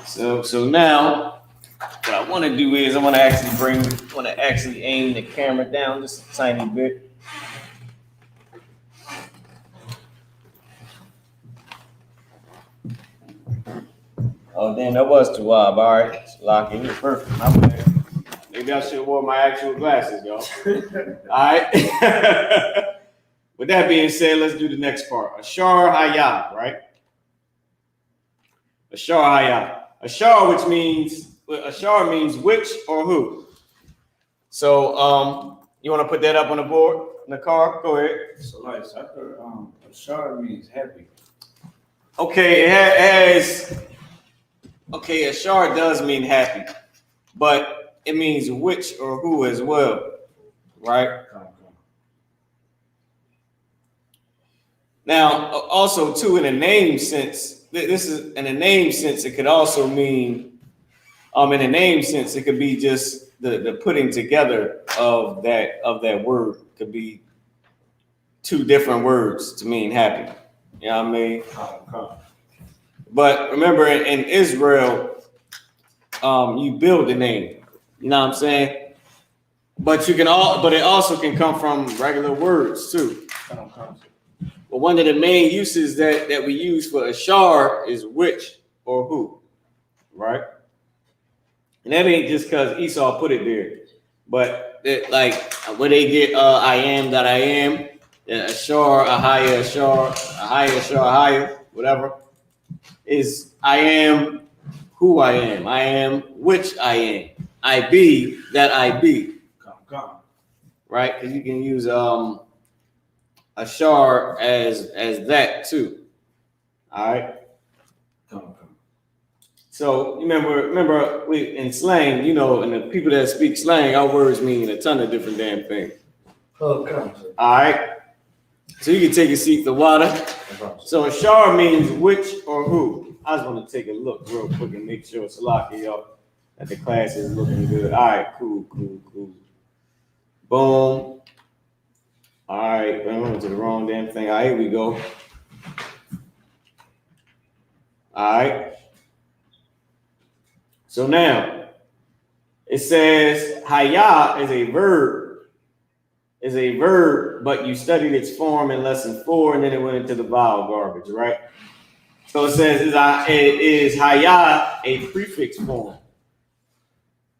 So now, what I want to do is I want to actually aim the camera down just a tiny bit. Oh, damn, that was too wide. All right, lock it. Perfect. Maybe I should have worn my actual glasses, y'all. All right. With that being said, let's do the next part. Ashar Haya, right? Ashar Haya. Ashar, Ashar means which or who. So, you want to put that up on the board in the car? Go ahead. So, like, Ashar means happy. Okay, Ashar does mean happy, but it means which or who as well, right? Now, also too, in a name sense, it could also mean, in a name sense, it could be just the putting together of that word. Could be two different words to mean happy. You know what I mean? But remember, in Israel, you build the name. You know what I'm saying? But it also can come from regular words too. But one of the main uses that we use for Ashar is which or who, right? And that ain't just because Esau put it there, but where they get I am that I am, Ashar, Ahaya, Ashar, Ahaya, Ashar, Ahaya, whatever, is I am who I am which I am, I be that I be, right? Because you can use Ashar as that too. All right. So remember, we in slang, and the people that speak slang, our words mean a ton of different damn things. All right. So you can take a seat to water. So Ashar means which or who. I just want to take a look real quick and make sure, Salaki, y'all, that the class is looking good. All right, cool. Boom. All right, I went to the wrong damn thing. All right, here we go. All right. So now it says haya is a verb, but you studied its form in lesson 4, and then it went into the vowel garbage, right? So it says, is haya a prefix form?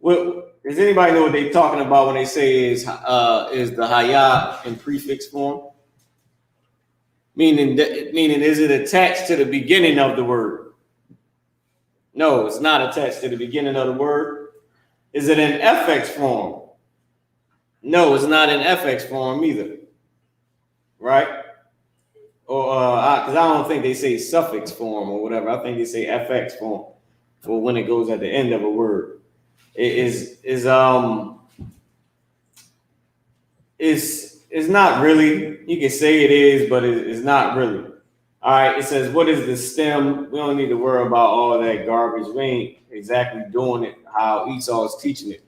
Does anybody know what they're talking about when they say is the haya in prefix form? Meaning, is it attached to the beginning of the word? No, it's not attached to the beginning of the word. Is it in FX form? No, it's not in FX form either, right? Or because I don't think they say suffix form or whatever. I think they say FX form for when it goes at the end of a word. It's not really. You can say it is, but it's not really. All right. It says, what is the stem? We don't need to worry about all that garbage. We ain't exactly doing it how Esau is teaching it.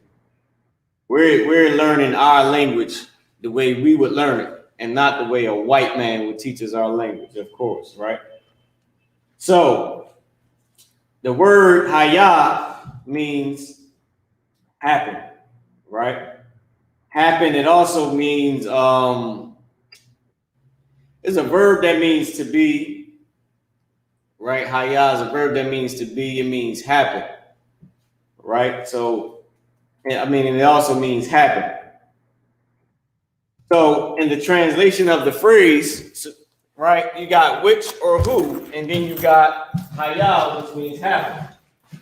We're learning our language the way we would learn it, and not the way a white man would teach us our language, of course, right? So the word haya means happen, right? Happen. It also means it's a verb that means to be, right? Haya is a verb that means to be. It means happen, right? So, I mean, it also means happen. So in the translation of the phrase, right, you got which or who, and then you got haya, which means happen.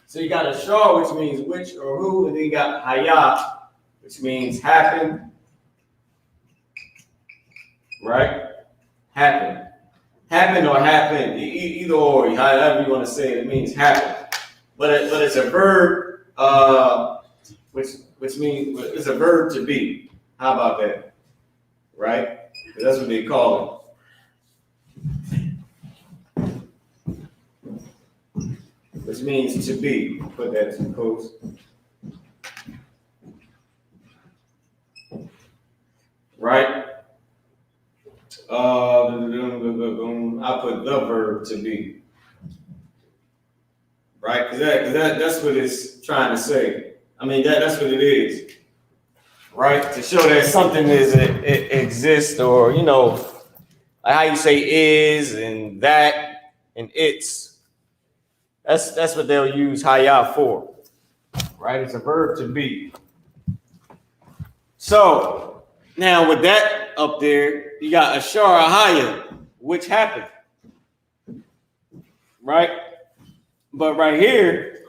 So you got a shah, which means which or who, and then you got haya, which means happen, right? Happen. Happen or happen, either or, however you want to say it, it means happen. But it's a verb, which means it's a verb to be. How about that? Right? That's what they call it. Which means to be. Put that to post. Right? I put the verb to be. Right? Because that's what it's trying to say. I mean, that's what it is. Right? To show that something it exists, or, you know, like how you say is and that and it's. That's what they'll use haya for. Right? It's a verb to be. So now with that up there, you got ashara haya, which happened. Right? But right here,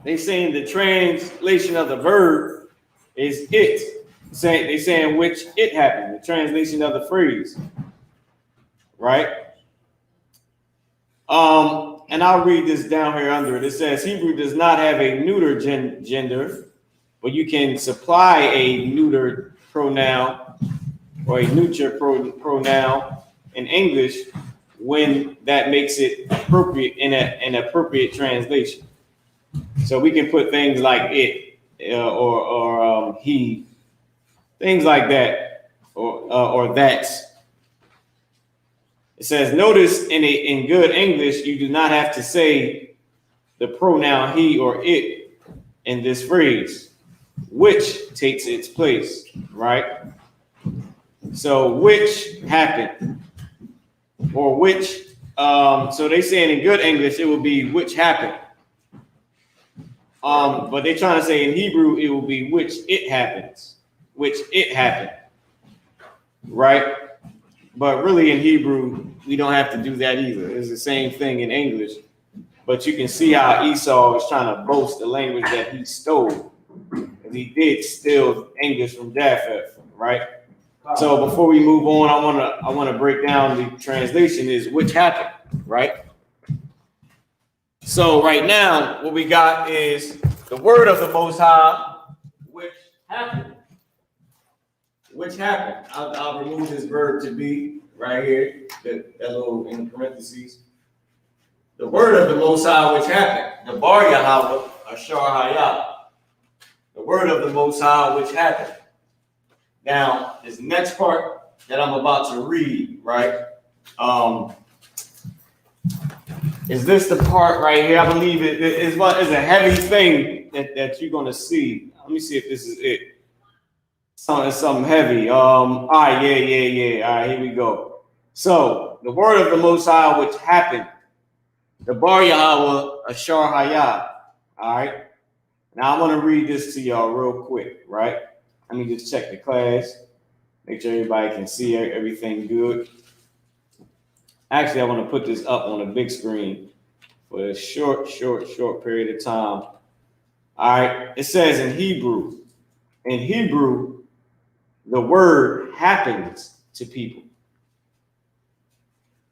they saying the translation of the verb is it. They saying which it happened. The translation of the phrase. Right? And I'll read this down here under it. It says Hebrew does not have a neuter gender, but you can supply a neuter pronoun or a neuter pronoun in English when that makes it appropriate in an appropriate translation. So we can put things like it or he, things like that, or that's. It says, notice in good English, you do not have to say the pronoun he or it in this phrase, which takes its place, right? So which happened, or which, so they saying in good English, it will be which happened. But they're trying to say in Hebrew, it will be which it happens, which it happened, right? But really in Hebrew, we don't have to do that either. It's the same thing in English. But you can see how Esau is trying to boast the language that he stole. And he did steal English from Japheth, right? So before we move on, I wanna break down the translation is which happened, right? So right now, what we got is the word of the Most High, which happened. Which happened. I'll remove this verb to be right here, that little in parentheses. The word of the Most High, which happened. The bar Yahweh, Ashar Hayah. The word of the Most High, which happened. Now, this next part that I'm about to read, right? is this the part right here? I believe it is what is a heavy thing that you're gonna see. Let me see if this is it. Something heavy. All right, yeah. All right, here we go. So the word of the Most High, which happened, the Bar Yahweh Ashar Hayah. All right. Now I want to read this to y'all real quick, right? Let me just check the class, make sure everybody can see everything good. Actually, I want to put this up on a big screen for a short period of time. All right. It says in Hebrew, the word happens to people.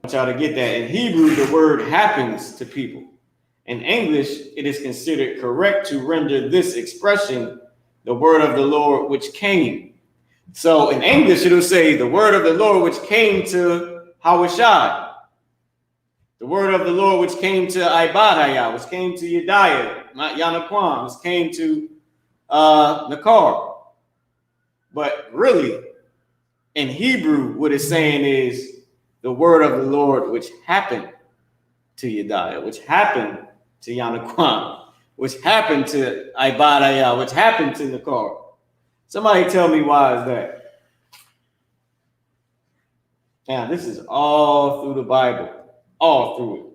I want y'all to get that. In Hebrew, the word happens to people. In English, it is considered correct to render this expression the word of the Lord which came. So in English, it'll say the word of the Lord which came to Hawashai. The word of the Lord which came to Ibadayah, which came to Yediah, Yanaquan, which came to Nakar. But really, in Hebrew, what it's saying is the word of the Lord which happened to Yediah, which happened to Yanaquan, which happened to Ibadayah, which happened to Nakar. Somebody tell me why is that? Now, this is all through the Bible, all through it.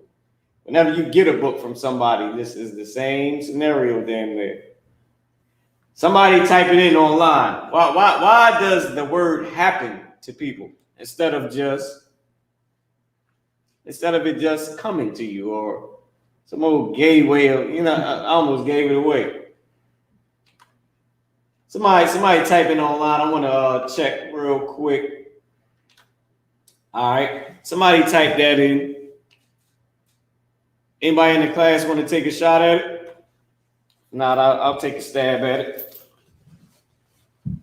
Whenever you get a book from somebody, this is the same scenario damn near. Somebody type it in online. Why does the word happen to people instead of it just coming to you or some old gay way of, I almost gave it away. Somebody type in online. I want to check real quick. All right. Somebody type that in. Anybody in the class want to take a shot at it? No, I'll take a stab at it.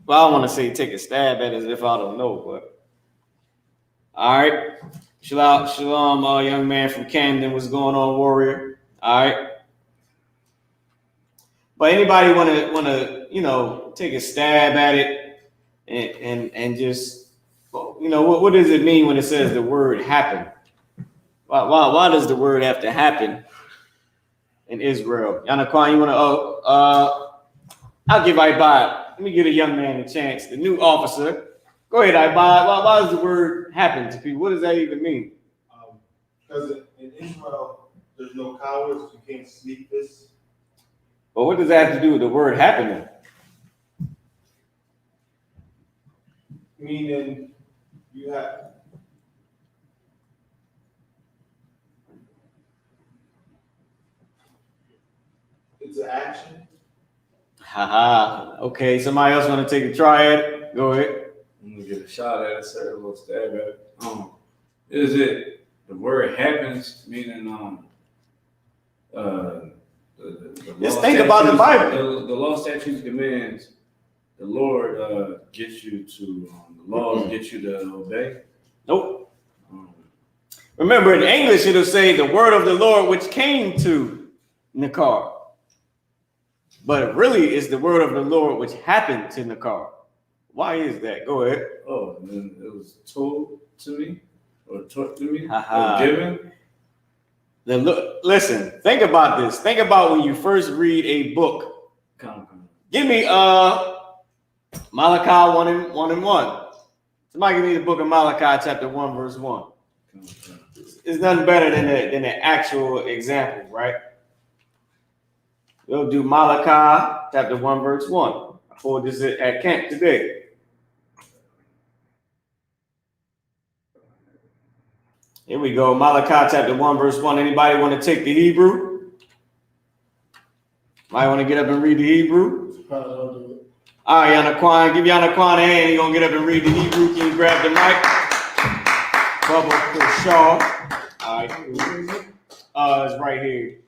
Well, I don't want to say take a stab at it as if I don't know, but all right. Shalom, young man from Camden. What's going on, warrior? All right. But anybody want to take a stab at it and just, what does it mean when it says the word happen? Why does the word have to happen in Israel? Yanaquan, you want to? I'll give Ibad. Let me give a young man a chance. The new officer. Go ahead, Ibad. Why does the word happen to people? What does that even mean? Because in Israel, there's no cowards. You can't sneak this. But what does that have to do with the word happening? Meaning, you have. It's an action. Haha. Okay, somebody else want to take a try at it? Go ahead. I'm gonna get a shot at it, sir. A little stab at it. Is it the word happens, meaning Just think about the Bible. The law, statutes, commands. The Lord gets you to the laws get you to obey. Nope. Remember, in English, it'll say the word of the Lord which came to Nakar. But really, it's the word of the Lord which happened to Nakar. Why is that? Go ahead. Oh, and then it was told to me or taught to me or given. Listen, think about this. Think about when you first read a book. Give me Malachi 1 and 1. Somebody give me the book of Malachi, chapter 1, verse 1. It's nothing better than the actual example, right? We'll do Malachi, chapter 1, verse 1. I pulled this at camp today. Here we go. Malachi, chapter 1, verse 1. Anybody want to take the Hebrew? Might want to get up and read the Hebrew? All right, Yanaquan. Give Yanaquan a hand. He's going to get up and read the Hebrew. Can you grab the mic? Bubba Shaw. All right. It's right here.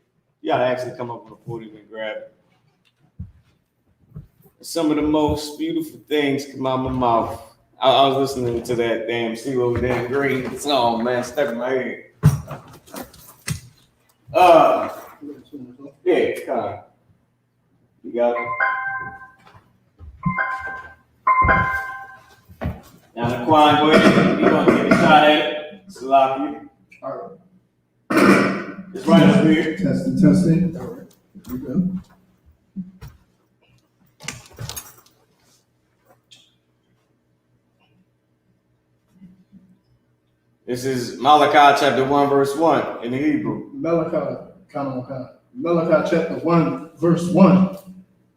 You got to actually come up on the podium and grab it. Some of the most beautiful things come out of my mouth. I was listening to that damn CeeLo damn green song, man, stuck in my head. Yeah, come on. You got it? Now, Naquan, go ahead. You're going to take a shot at it. Salaki. All right. It's right up here. Testing. All right. Here we go. This is Malachi chapter 1, verse 1 in the Hebrew. Malachi chapter 1, verse 1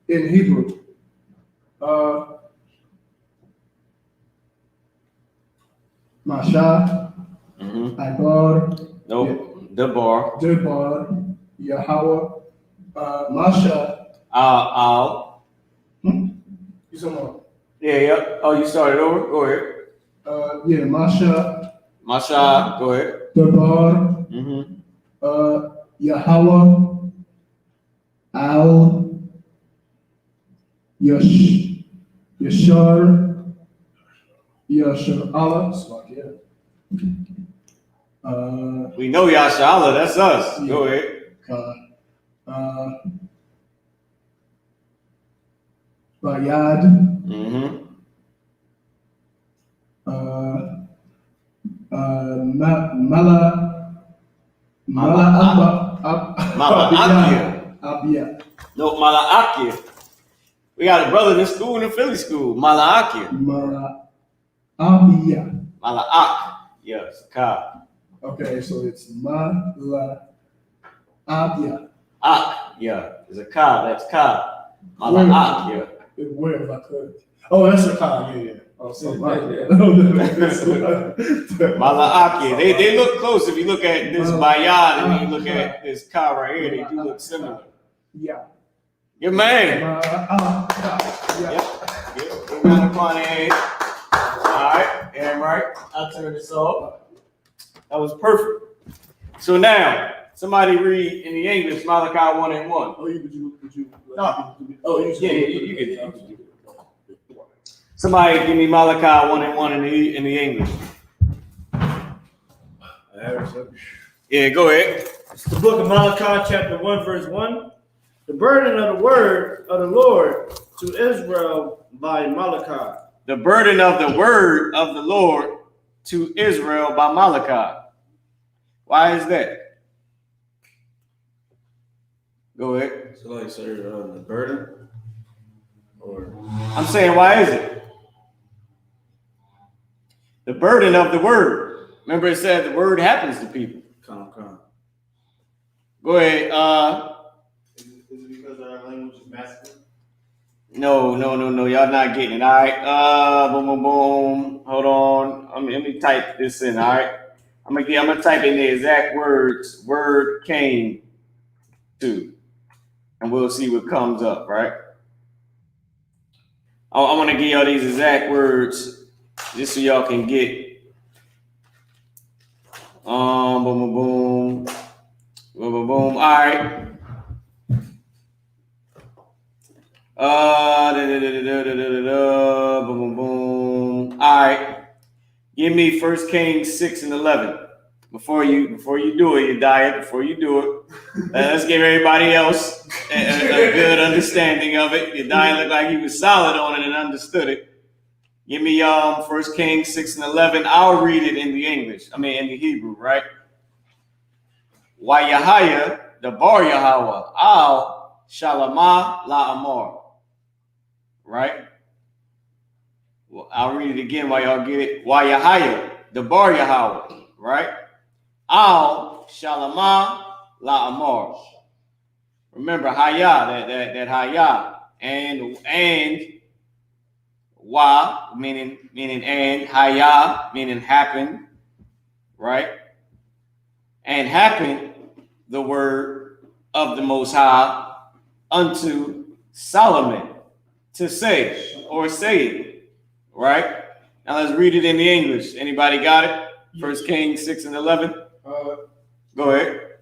in Hebrew. Masha, Ibar, Nope. Debar. Debar, Yahweh, Masha. Al. You talking Yeah. Oh, you started over? Go ahead. about? Masha, Masha, go ahead. Debar, Yahweh, Al, Yashar, Allah. We know Yashala, that's us. Go ahead. Bayad, Abia. No, Malaakia. We got a brother in school, in the Philly school. Malaakia. Abia. Malaak. Yes, Ka. Okay, so it's Abia. Ak. Yeah, there's a Ka. That's Ka. Malaak. Yeah. Where if I could? Oh, that's a car. Yeah. Oh, so Malaakia. They look close. If you look at this Bayad and then you look at this Ka right here, they do look similar. Yeah. Your man. Yeah. Yep. All right. Damn right. I'll turn this off. That was perfect. So now, somebody read in the English Malachi 1 and 1. Oh, would you? No. Oh, You can. Somebody give me Malachi 1 and 1 in the English. Yeah, go ahead. It's the book of Malachi, chapter 1, verse 1. The burden of the word of the Lord to Israel by Malachi. The burden of the word of the Lord to Israel by Malachi. Why is that? Go ahead. So like, sir, the burden? Or I'm saying, why is it? The burden of the word. Remember it said the word happens to people. come. Go ahead. Is it because our language is masculine? No. Y'all not getting it. All right. Boom. Hold on. Let me type this in. All right. I'm gonna type in the exact words. Word came to, and we'll see what comes up. Right. I want to give y'all these exact words just so y'all can get. Boom. All right. Boom. All right. Give me 1 Kings 6 and 11. Before you do it, you diet. Before you do it, let's give everybody else a good understanding of it. Your diet looked like he was solid on it and understood it. Give me 1 Kings 6 and 11. I'll read it in the English. In the Hebrew, right? Wayahaya, the bar Yahweh, al shalama la amor. Right? Well, I'll read it again while y'all get it. Wayahaya, the bar Yahweh, right? Al shalama la amor. Remember haya, that haya, and wa meaning and, haya meaning happen, right? And happen, the word of the Most High unto Solomon to say or say it, right? Now let's read it in the English. Anybody got it? 1 Kings 6 and 11. Go ahead.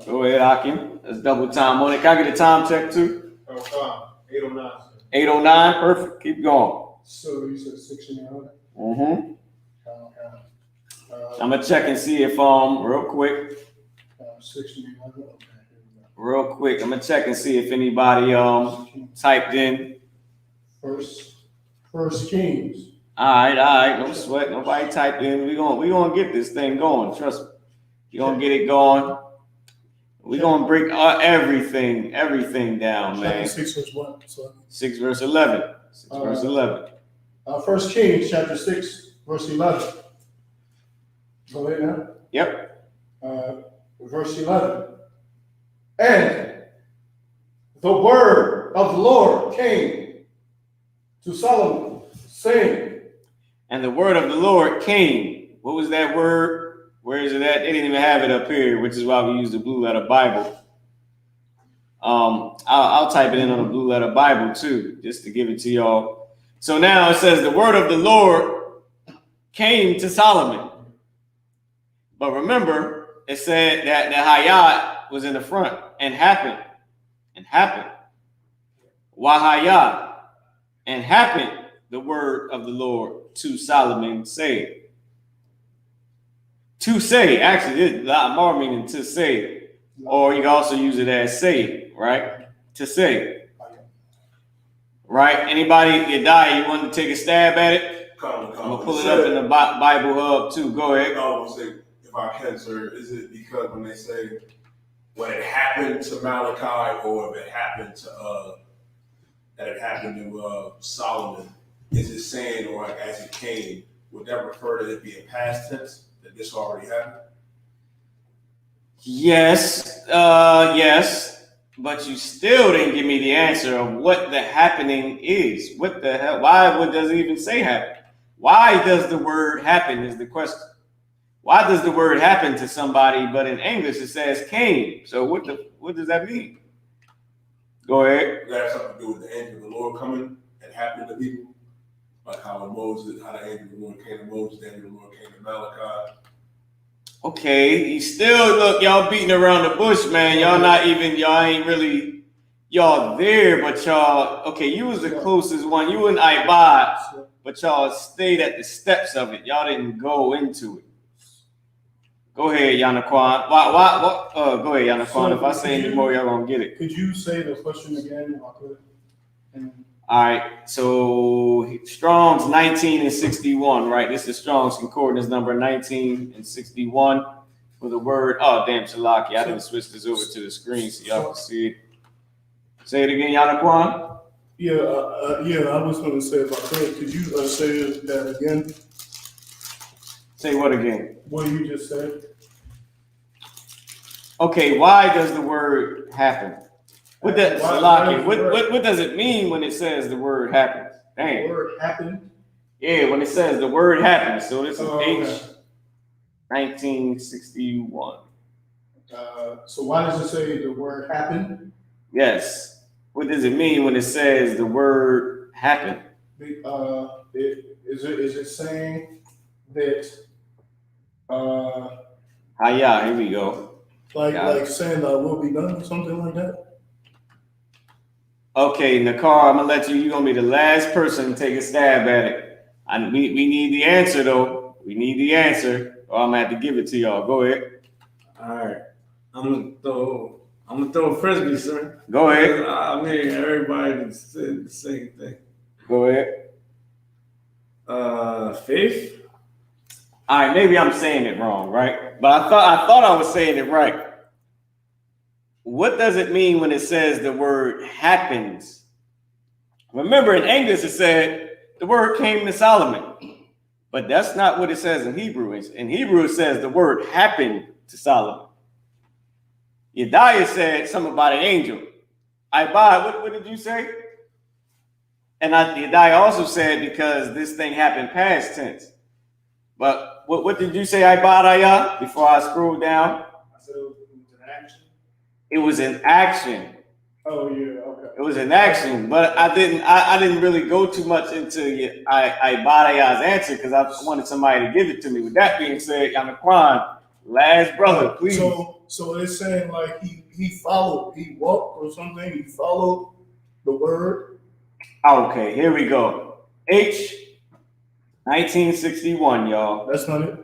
Go ahead, Akim. Let's double time on it. Can I get a time check too? 809. 809. Perfect. Keep going. So you said 69. I'm gonna check and see if real quick. 69. Real quick, I'm gonna check and see if anybody typed in. First Kings. All right, no sweat. Nobody type in. We gonna get this thing going. Trust me. We're gonna get it going. We're gonna break everything down, man. Chapter 6, verse 1. So, 6 verse 11. 6 verse 11. 1 Kings chapter 6, verse 11. Go ahead now. Yep. Verse 11. And the word of the Lord came to Solomon, saying, And the word of the Lord came. What was that word? Where is it at? They didn't even have it up here, which is why we use the blue letter Bible. I'll type it in on the blue letter Bible too, just to give it to y'all. So now it says the word of the Lord came to Solomon. But remember, it said that the Hayat was in the front and happened. Why Hayat? And happened the word of the Lord to Solomon, saying. To say, actually, there's a lot more meaning to say. Or you can also use it as say, right? To say. Right? Anybody, you die, you want to take a stab at it? I'm going to pull it up in the Bible Hub too. Go ahead. I want to say, if I can, sir, is it because when they say when it happened to Malachi or if it happened to Solomon, is it saying or like as it came, would that refer to it being past tense, that this already happened? Yes, but you still didn't give me the answer of what the happening is. What the hell? What does it even say happen? Why does the word happen is the question. Why does the word happen to somebody, but in English it says came? So what does that mean? Go ahead. Does that have something to do with the angel of the Lord coming and happening to people? Like how the angel of the Lord came to Moses, the angel of the Lord came to Malachi. Okay, you still look, y'all beating around the bush, man. Y'all ain't really there, but y'all, okay, you was the closest one. You and Ibad, but y'all stayed at the steps of it. Y'all didn't go into it. Go ahead, Yanaquan. Go ahead, Yanaquan. If I say any more, y'all gonna get it. Could you say the question again if I could? All right, so Strong's 19 and 61, right? This is Strong's Concordance number 19 and 61 for the word. Oh, damn, Shalaki. I didn't switch this over to the screen so y'all can see it. Say it again, Yanaquan. Yeah, I was going to say if I could you say that again? Say what again? What you just said. Okay, why does the word happen? What does it mean when it says the word happens? Dang. The word happened? Yeah, when it says the word happens. So this is okay. H 1961. So why does it say the word happened? Yes. What does it mean when it says the word happened? Is it saying that Here we go. Like saying will be done or something like that? Okay, Nakar, I'm gonna let you're gonna be the last person to take a stab at it. We need the answer though. We need the answer, or I'm gonna have to give it to y'all. Go ahead. All right. I'm gonna throw a frisbee, sir. Go ahead. I mean, everybody said the same thing. Go ahead. Faith. All right, maybe I'm saying it wrong, right? But I thought I was saying it right. What does it mean when it says the word happens? Remember, in English it said the word came to Solomon, but that's not what it says in Hebrew. In Hebrew it says the word happened to Solomon. Yediah said something about an angel. Ibad, what did you say? And Yediah also said because this thing happened past tense. But what did you say, Ibad, before I scroll down? I said it was an action. It was an action. Oh yeah, okay. It was an action, but I didn't really go too much into Ibadaya's answer because I wanted somebody to give it to me. With that being said, Yanaquan, last brother, please. So it's saying like he followed, he walked or something. He followed the word. Okay, here we go. H 1961, y'all. That's not it.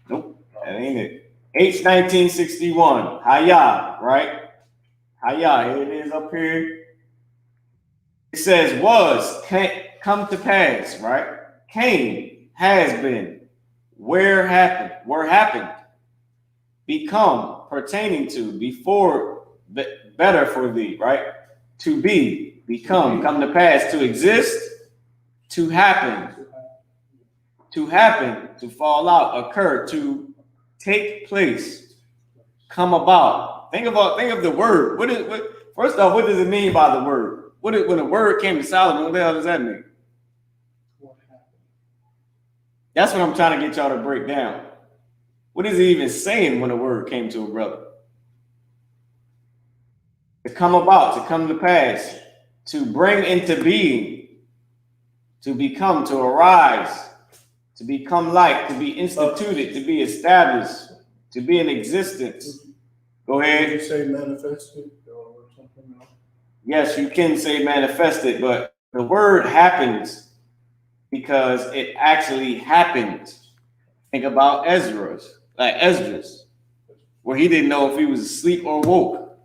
Nope, that ain't it. H 1961, Hayah, right? Hayah, here it is up here. It says come to pass, right? came, has been, where happened, become, pertaining to, before, better for thee, right? To be, become, come to pass, to exist, to happen, to fall out, occur, to take place, come about. Think of the word. First off, what does it mean by the word? When the word came to Solomon, what the hell does that mean? That's what I'm trying to get y'all to break down. What is he even saying when the word came to a brother? To come about, to come to pass, to bring into being, to become, to arise, to become like, to be instituted, to be established, to be in existence. Go ahead. Did you say manifested or something else? Yes, you can say manifested, but the word happens because it actually happened. Think about Esdras, where he didn't know if he was asleep or woke.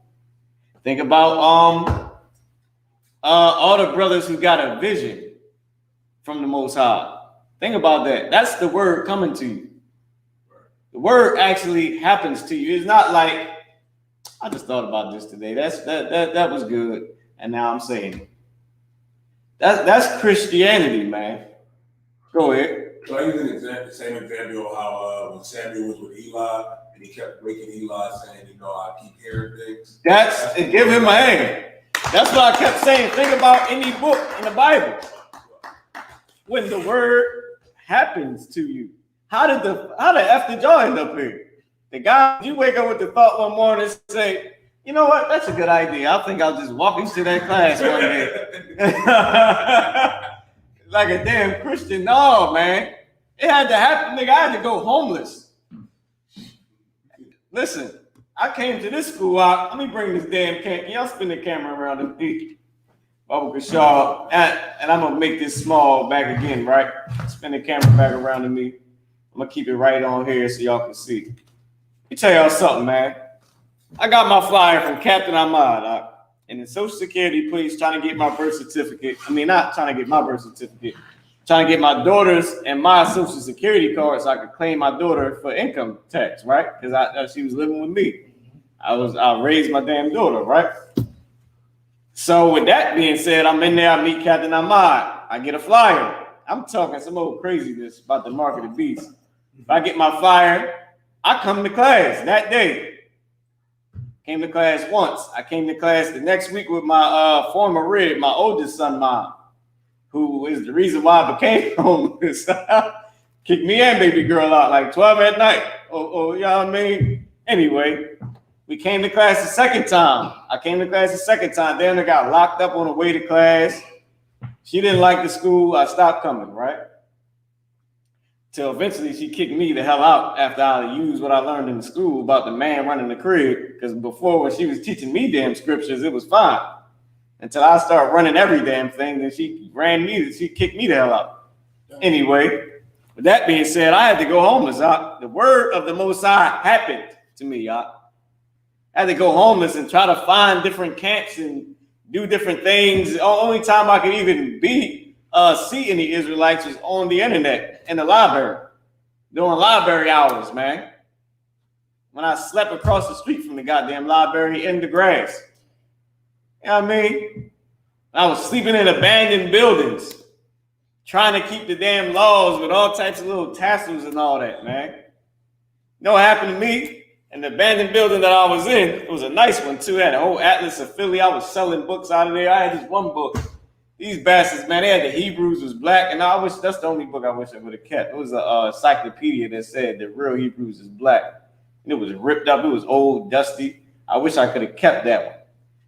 Think about all the brothers who got a vision from the Most High. Think about that. That's the word coming to you. The word actually happens to you. It's not like, I just thought about this today. That was good, and now I'm saying it. That's Christianity, man. Go ahead. So I use the same example of how when Samuel was with Eli and he kept waking Eli saying, I keep hearing things. Give him a hand. That's what I kept saying. Think about any book in the Bible. When the word happens to you. How the F did y'all end up here? The guy, you wake up with the thought one morning and say, you know what? That's a good idea. I think I'll just walk into that class one day. Like a damn Christian. No, man. It had to happen, nigga. I had to go homeless. Listen, I came to this school out. Let me bring this damn camera. Y'all spin the camera around me. Bubba Kashaw. And I'm going to make this small back again, right? Spin the camera back around to me. I'm going to keep it right on here so y'all can see. Let me tell y'all something, man. I got my flyer from Captain Ahmad. And the Social Security police trying to get my birth certificate. I mean, not trying to get my birth certificate. Trying to get my daughter's and my Social Security card so I could claim my daughter for income tax, right? Because she was living with me. I raised my damn daughter, right? So with that being said, I'm in there, I meet Captain Ahmad. I get a flyer. I'm talking some old craziness about the mark of the beast. If I get my flyer, I come to class that day. Came to class once. I came to class the next week with my former rib, my oldest son, mom, who is the reason why I became homeless. Kicked me and baby girl out like 12 at night. You know what I mean? Anyway, we came to class the second time. I came to class the second time. Then I got locked up on the way to class. She didn't like the school. I stopped coming, right? Till eventually she kicked me the hell out after I used what I learned in the school about the man running the crib. Because before, when she was teaching me damn scriptures, it was fine. Until I started running every damn thing, then she kicked me the hell out. Anyway, with that being said, I had to go homeless. The word of the Most High happened to me. I had to go homeless and try to find different camps and do different things. The only time I could even see any Israelites was on the internet in the library, during library hours, man. When I slept across the street from the goddamn library in the grass. You know what I mean? I was sleeping in abandoned buildings, trying to keep the damn laws with all types of little tassels and all that, man. You know what happened to me? In the abandoned building that I was in, it was a nice one too. It had a whole atlas of Philly. I was selling books out of there. I had this one book. These bastards, man, they had the Hebrews was black, and that's the only book I wish I would have kept. It was a encyclopedia that said the real Hebrews is black. And it was ripped up. It was old, dusty. I wish I could have kept that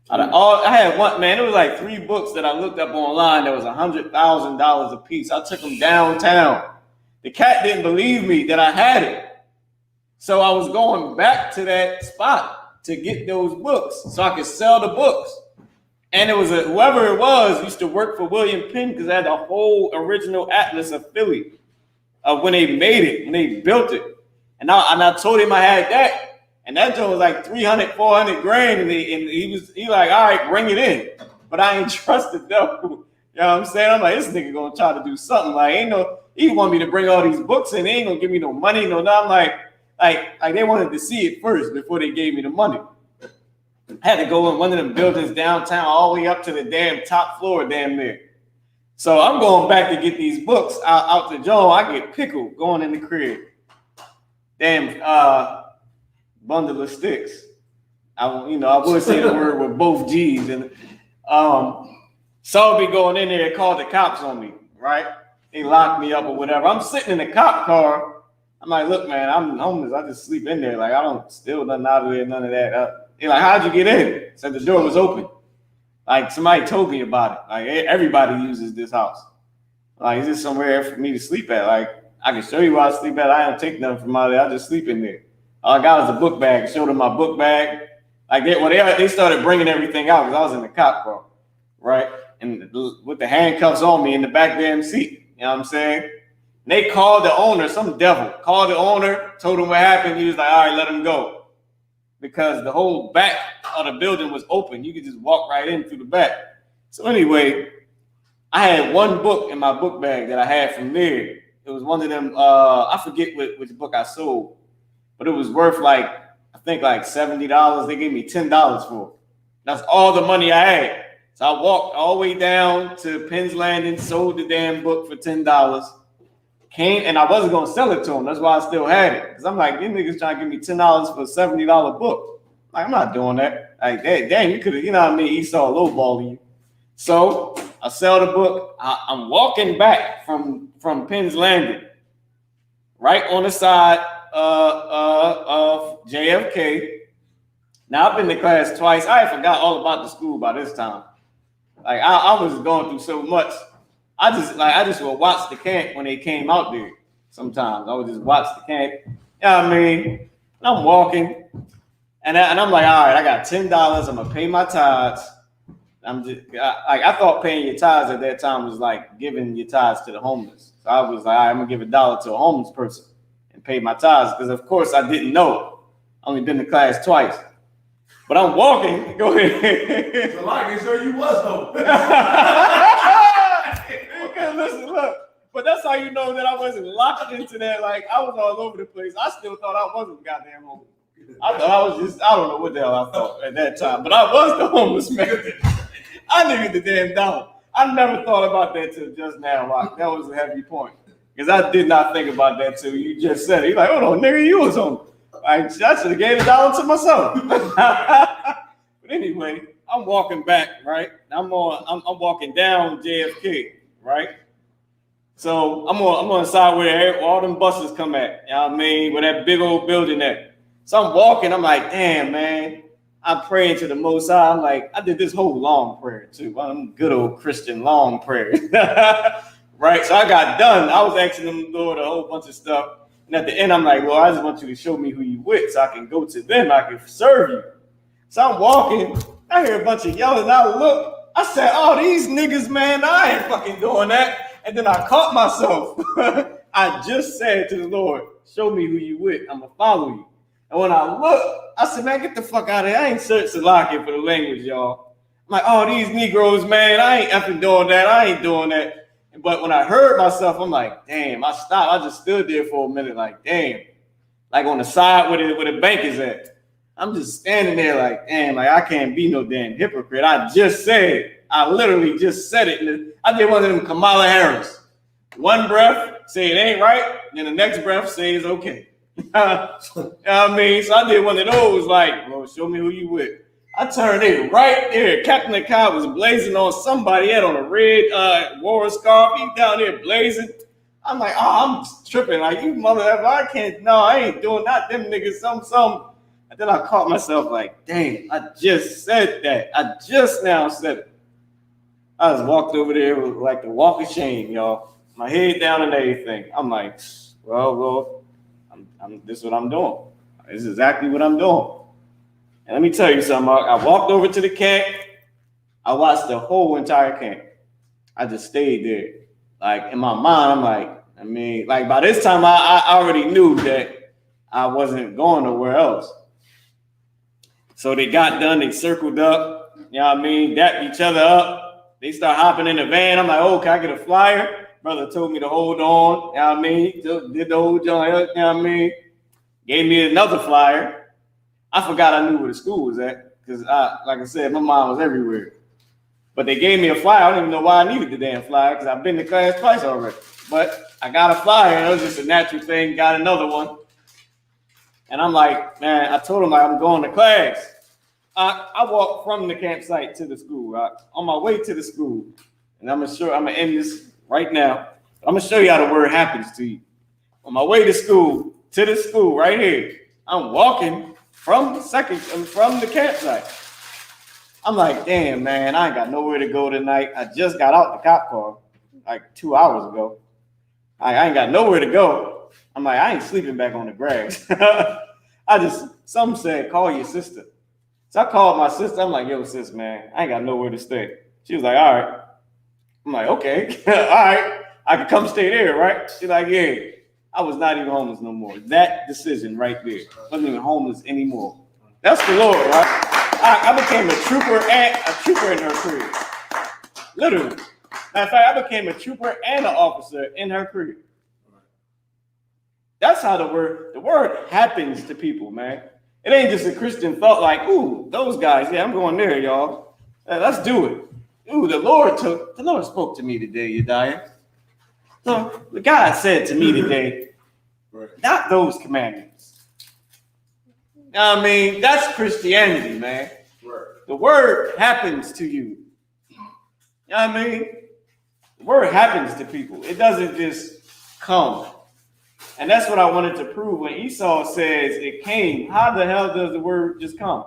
one. I had one, man. It was like 3 books that I looked up online that was $100,000 a piece. I took them downtown. The cat didn't believe me that I had it. So I was going back to that spot to get those books so I could sell the books. And it was whoever it was used to work for William Penn because I had the whole original atlas of Philly when they made it, when they built it. And I told him I had that. And that joint was like 300, 400 grand. And he like, all right, bring it in. But I ain't trusted though. You know what I'm saying? I'm like, this nigga gonna try to do something. Like, he want me to bring all these books in. They ain't gonna give me no money, no. I'm like they wanted to see it first before they gave me the money. I had to go in one of them buildings downtown, all the way up to the damn top floor, damn near. So I'm going back to get these books out the Joe. I get pickled going in the crib. Damn bundle of sticks. I would say the word with both G's. And so be going in there and called the cops on me, right? They locked me up or whatever. I'm sitting in the cop car. I'm like, look, man, I'm homeless. I just sleep in there. Like, I don't steal nothing out of there, none of that. They're like, how'd you get in? Said the door was open. Like, somebody told me about it. Like, everybody uses this house. Like, is this somewhere for me to sleep at? Like, I can show you where I sleep at. I don't take nothing from out there. I just sleep in there. All I got was a book bag. I showed them my book bag. Like, they started bringing everything out because I was in the cop car, right? And with the handcuffs on me in the back damn seat. You know what I'm saying? And they called the owner, some devil. Called the owner, told him what happened. He was like, all right, let him go. Because the whole back of the building was open. You could just walk right in through the back. So anyway, I had one book in my book bag that I had from there. It was one of them, I forget which book I sold, but it was worth like $70. They gave me $10 for it. That's all the money I had. So I walked all the way down to Penn's Landing, sold the damn book for $10. Came, and I wasn't going to sell it to them. That's why I still had it. Because I'm like, these niggas trying to give me $10 for a $70 book. Like, I'm not doing that. Like, dang, you could have, you know what I mean? Esau lowballing you. So I sell the book. I'm walking back from Penn's Landing, right on the side of JFK. Now, I've been to class twice. I forgot all about the school by this time. Like, I was going through so much. I just would watch the camp when they came out there. Sometimes I would just watch the camp. You know what I mean? And I'm walking, and I'm like, all right, I got $10. I'm gonna pay my tithes. I thought paying your tithes at that time was like giving your tithes to the homeless. So I was like, all right, I'm gonna give $1 to a homeless person and pay my tithes because, of course, I didn't know. I only been to class twice. But I'm walking. Go ahead. So like, sure you was though. Because listen, look. But that's how you know that I wasn't locked into that. Like, I was all over the place. I still thought I wasn't goddamn homeless. I thought I was just, I don't know what the hell I thought at that time. But I was the homeless man. I needed the damn dollar. I never thought about that till just now. Like, that was a heavy point. Because I did not think about that till you just said it. You're like, hold on, nigga, you was homeless. I should have gave $1 to myself. But anyway, I'm walking back, right? I'm walking down JFK, right? So I'm on the side where all them buses come at. You know what I mean? Where that big old building at. So I'm walking, I'm like, damn, man. I'm praying to the Most High. I'm like, I did this whole long prayer too. I'm good old Christian long prayer. Right? So I got done. I was asking them, Lord, a whole bunch of stuff. And at the end, I'm like, Lord, I just want you to show me who you with so I can go to them. I can serve you. So I'm walking. I hear a bunch of yelling. I look. I said, oh, these niggas, man, I ain't fucking doing that. And then I caught myself. I just said to the Lord, show me who you with. I'm going to follow you. And when I look, I said, man, get the fuck out of here. I ain't search Salakia for the language, y'all. I'm like, oh, these Negroes, man, I ain't effing doing that. I ain't doing that. But when I heard myself, I'm like, damn, I stopped. I just stood there for a minute like, damn. Like on the side where the bank is at. I'm just standing there like, damn, like I can't be no damn hypocrite. I literally just said it. And I did one of them Kamala Harris. One breath, say it ain't right. Then the next breath, say it's okay. You know what I mean? So I did one of those like, well, show me who you with. I turned it right there. Captain the car was blazing on somebody. He had on a red war scarf. He down there blazing. I'm like, oh, I'm tripping. Like, you mother effer, I ain't doing not them niggas, some. And then I caught myself like, damn, I just said that. I just now said it. I just walked over there with like the walk of shame, y'all. My head down and everything. I'm like, well, this is what I'm doing. This is exactly what I'm doing. And let me tell you something. I walked over to the camp. I watched the whole entire camp. I just stayed there. Like in my mind, I'm like, by this time I already knew that I wasn't going nowhere else. So they got done. They circled up. You know what I mean? Dapped each other up. They start hopping in the van. I'm like, oh, can I get a flyer? Brother told me to hold on. You know what I mean? Did the whole joint, you know what I mean? Gave me another flyer. I forgot I knew where the school was at because, like I said, my mom was everywhere. But they gave me a flyer. I don't even know why I needed the damn flyer because I've been to class twice already. But I got a flyer, and it was just a natural thing. Got another one. And I'm like, man, I told him I'm going to class. I walked from the campsite to the school. On my way to the school, and I'm gonna end this right now. I'm gonna show you how the word happens to you. On my way to the school right here, I'm walking from the campsite. I'm like, damn, man, I ain't got nowhere to go tonight. I just got out the cop car like 2 hours ago. I ain't got nowhere to go. I'm like, I ain't sleeping back on the grass. Some said, call your sister. So I called my sister. I'm like, yo, sis, man, I ain't got nowhere to stay. She was like, all right. I'm like, okay, all right. I could come stay there, right? She's like, yeah. I was not even homeless no more. That decision right there. Wasn't even homeless anymore. That's the Lord, right? I became a trooper in her career. Literally. Matter of fact, I became a trooper and an officer in her career. That's how the word happens to people, man. It ain't just a Christian thought like, ooh, those guys, yeah, I'm going there, y'all. Let's do it. Ooh, the Lord spoke to me today, Yediah. So the God said to me today, not those commandments. I mean, that's Christianity, man. The word happens to you. You know what I mean? The word happens to people. It doesn't just come. And that's what I wanted to prove when Esau says it came. How the hell does the word just come?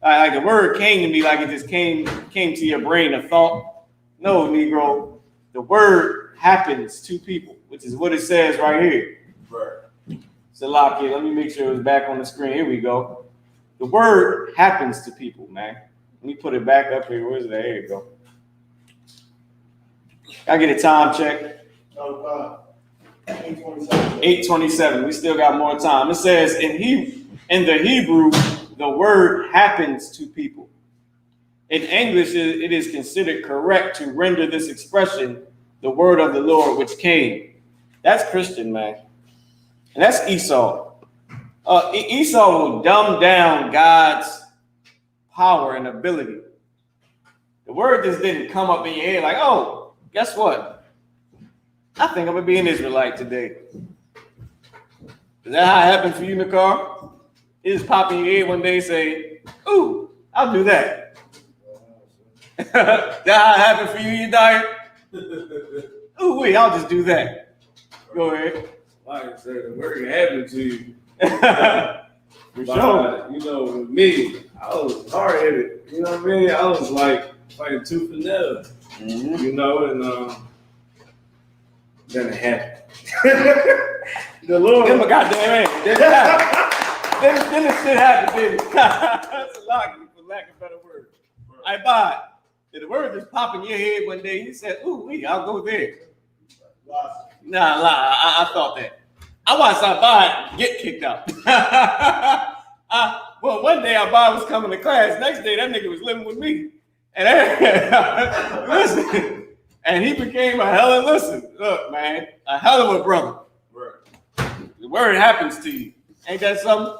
Like the word came to me like it just came to your brain, a thought. No, Negro. The word happens to people, which is what it says right here. Right. Salaki, let me make sure it's back on the screen. Here we go. The word happens to people, man. Let me put it back up here. Where's that? There you go. I get a time check. 8:27. We still got more time. It says in the Hebrew, the word happens to people. In English, it is considered correct to render this expression the word of the Lord which came. That's Christian, man. And that's Esau. Esau will dumb down God's power and ability. The word just didn't come up in your head like, oh, guess what? I think I'm going to be an Israelite today. Is that how it happened for you, Nakar? It just pop in your head one day and say, ooh, I'll do that. That how it happened for you, Yediah? Ooh, wait, I'll just do that. Go ahead. Like I said, the word happened to you. For sure. You know, with me, I was hard-headed. You know what I mean? I was like fighting tooth and nail. Mm-hmm. You know, and then it happened. The Lord. Then my goddamn ass. Then the shit happened, didn't it? That's a lot, for lack of a better word. I buy it. Did the word just pop in your head one day? You said, ooh, I'll go there. Nah, I thought that. I watched Abad get kicked out. Well, one day Abad was coming to class. Next day, that nigga was living with me. And listen, and he became a hell of, look, man, a hell of a brother. The word happens to you. Ain't that something?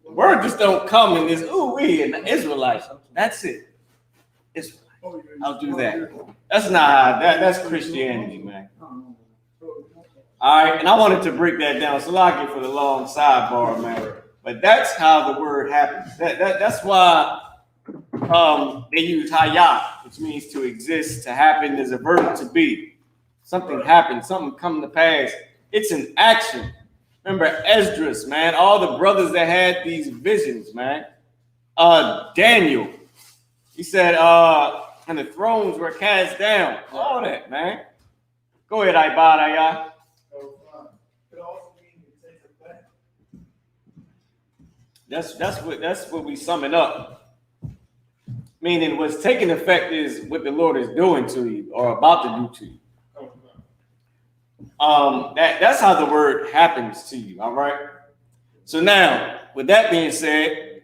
The word just don't come in this, ooh-wee, and the Israelites. That's it. Israelite. I'll do that. That's not, that's Christianity, man. All right, and I wanted to break that down. Salaki for the long sidebar, man. But that's how the word happens. That's why they use hayat, which means to exist, to happen. There's a verb to be. Something happened, something come to pass. It's an action. Remember Esdras, man, all the brothers that had these visions, man. Daniel, he said, and the thrones were cast down. All that, man. Go ahead, Ibad. That's what we summing up. Meaning what's taking effect is what the Lord is doing to you or about to do to you. That's how the word happens to you, all right? So now, with that being said,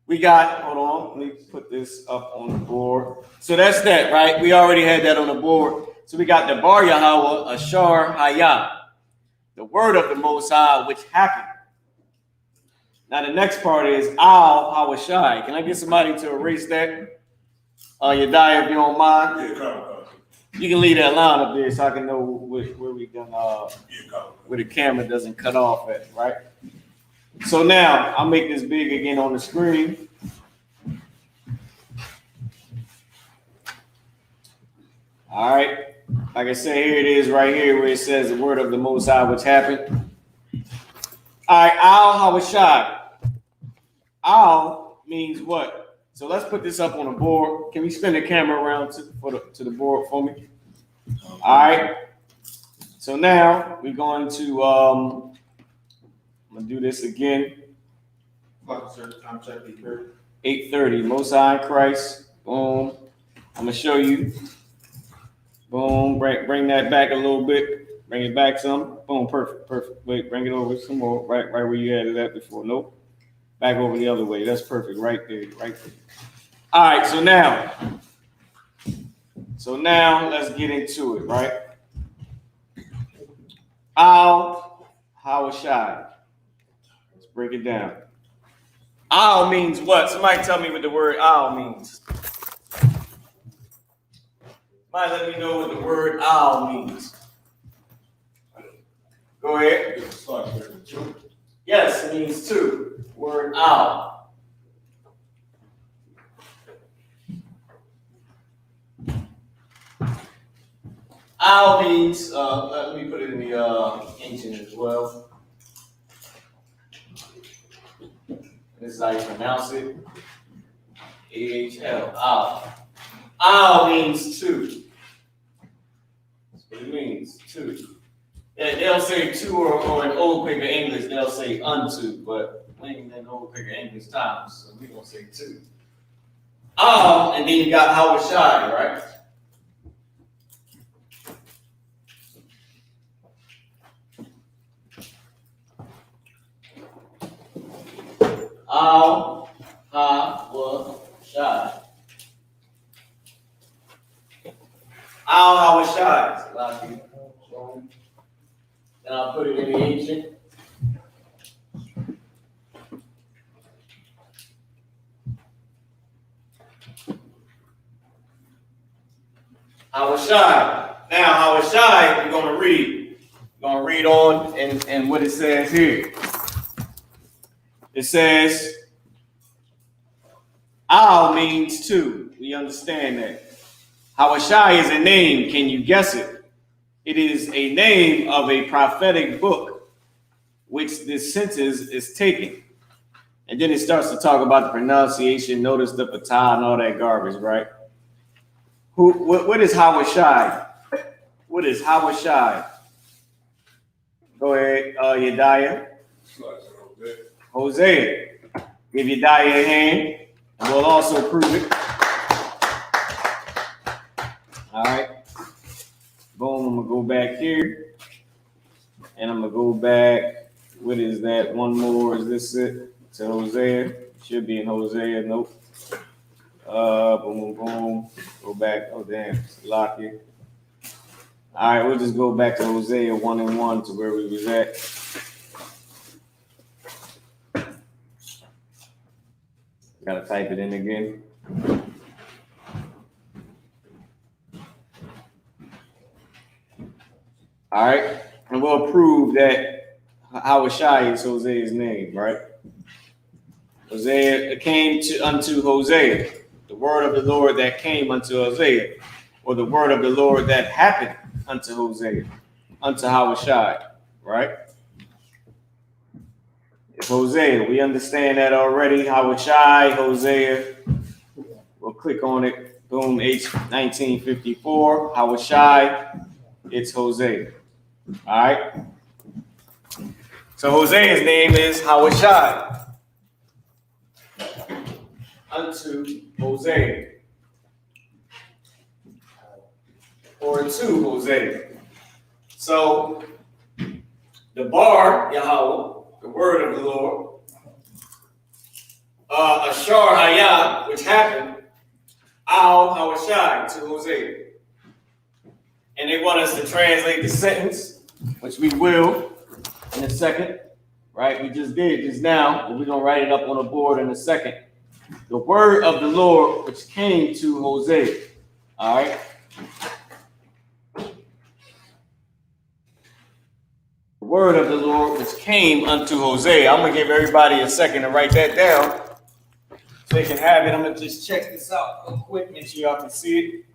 we got, hold on, put this up on the board. So that's that, right? We already had that on the board. So we got the Bar Yahweh, Ashar Hayah, the word of the Most High, which happened. Now the next part is Al Hawashai. Can I get somebody to erase that? Yadiah, if you don't mind. Yeah, come. You can leave that line up there so I can know where we done, where the camera doesn't cut off at, right? So now I'll make this big again on the screen. All right. Like I said, here it is right here where it says the word of the Most High, which happened. All right, Al Hawashai. Al means what? So let's put this up on the board. Can we spin the camera around to the board for me? All right. So now we're going to I'm gonna do this again. Time check 8:30. Most High in Christ. Boom. I'm gonna show you. Boom. Bring that back a little bit. Bring it back some. Boom. Perfect. Wait. Bring it over some more. Right where you had it at before. Nope. Back over the other way. That's perfect. Right there. All right. So now let's get into it. Right. Al Hawashai. Let's break it down. Al means what? Somebody tell me what the word Al means. Somebody let me know what the word Al means. Go ahead. Yes, it means two. Word Al. Al means, let me put it in the ancient as well. This is how you pronounce it. A-H-L, Al. Al means two. That's what it means, two. Yeah, they'll say two or in Old Quaker English, they'll say unto, but we ain't in Old Quaker English times, so we gonna say two. Al, and then you got Hawashai, right? Al Hawashai. Al Hawashai. And I'll put it in the ancient. Hawashai. Now Hawashai, we're gonna read. We're gonna read on and what it says here. It says, Al means two. We understand that. Hawashai is a name. Can you guess it? It is a name of a prophetic book, which this sentence is taken. And then it starts to talk about the pronunciation. Notice the patah and all that garbage, right? What is Hawashai? What is Hawashai? Go ahead, Yadiah. Hosea. Give Yadiah a hand, and we'll also prove it. All right. Boom, I'm gonna go back here. And I'm gonna go back. What is that? One more. Is this it? To Hosea. Should be in Hosea. Nope. Boom. Go back. Oh damn. Lock it. All right, we'll just go back to Hosea 1:1 to where we was at. Gotta type it in again. All right, and we'll prove that Hawashai is Hosea's name, right? Hosea came unto Hosea, the word of the Lord that came unto Hosea, or the word of the Lord that happened unto Hosea, unto Hawashai, right? It's Hosea. We understand that already. Hawashai, Hosea. We'll click on it. Boom, H1954. Hawashai. It's Hosea. All right. So Hosea's name is Hawashai. Unto Hosea. Or to Hosea. So the Bar Yahweh, the word of the Lord, Ashar Hayah, which happened, Al Hawashai to Hosea. And they want us to translate the sentence, which we will in a second, right? We just did just now, but we're going to write it up on the board in a second. The word of the Lord which came to Hosea. All right? The word of the Lord which came unto Hosea. I'm going to give everybody a second to write that down so they can have it. I'm going to just check this out real quick, make sure y'all can see it.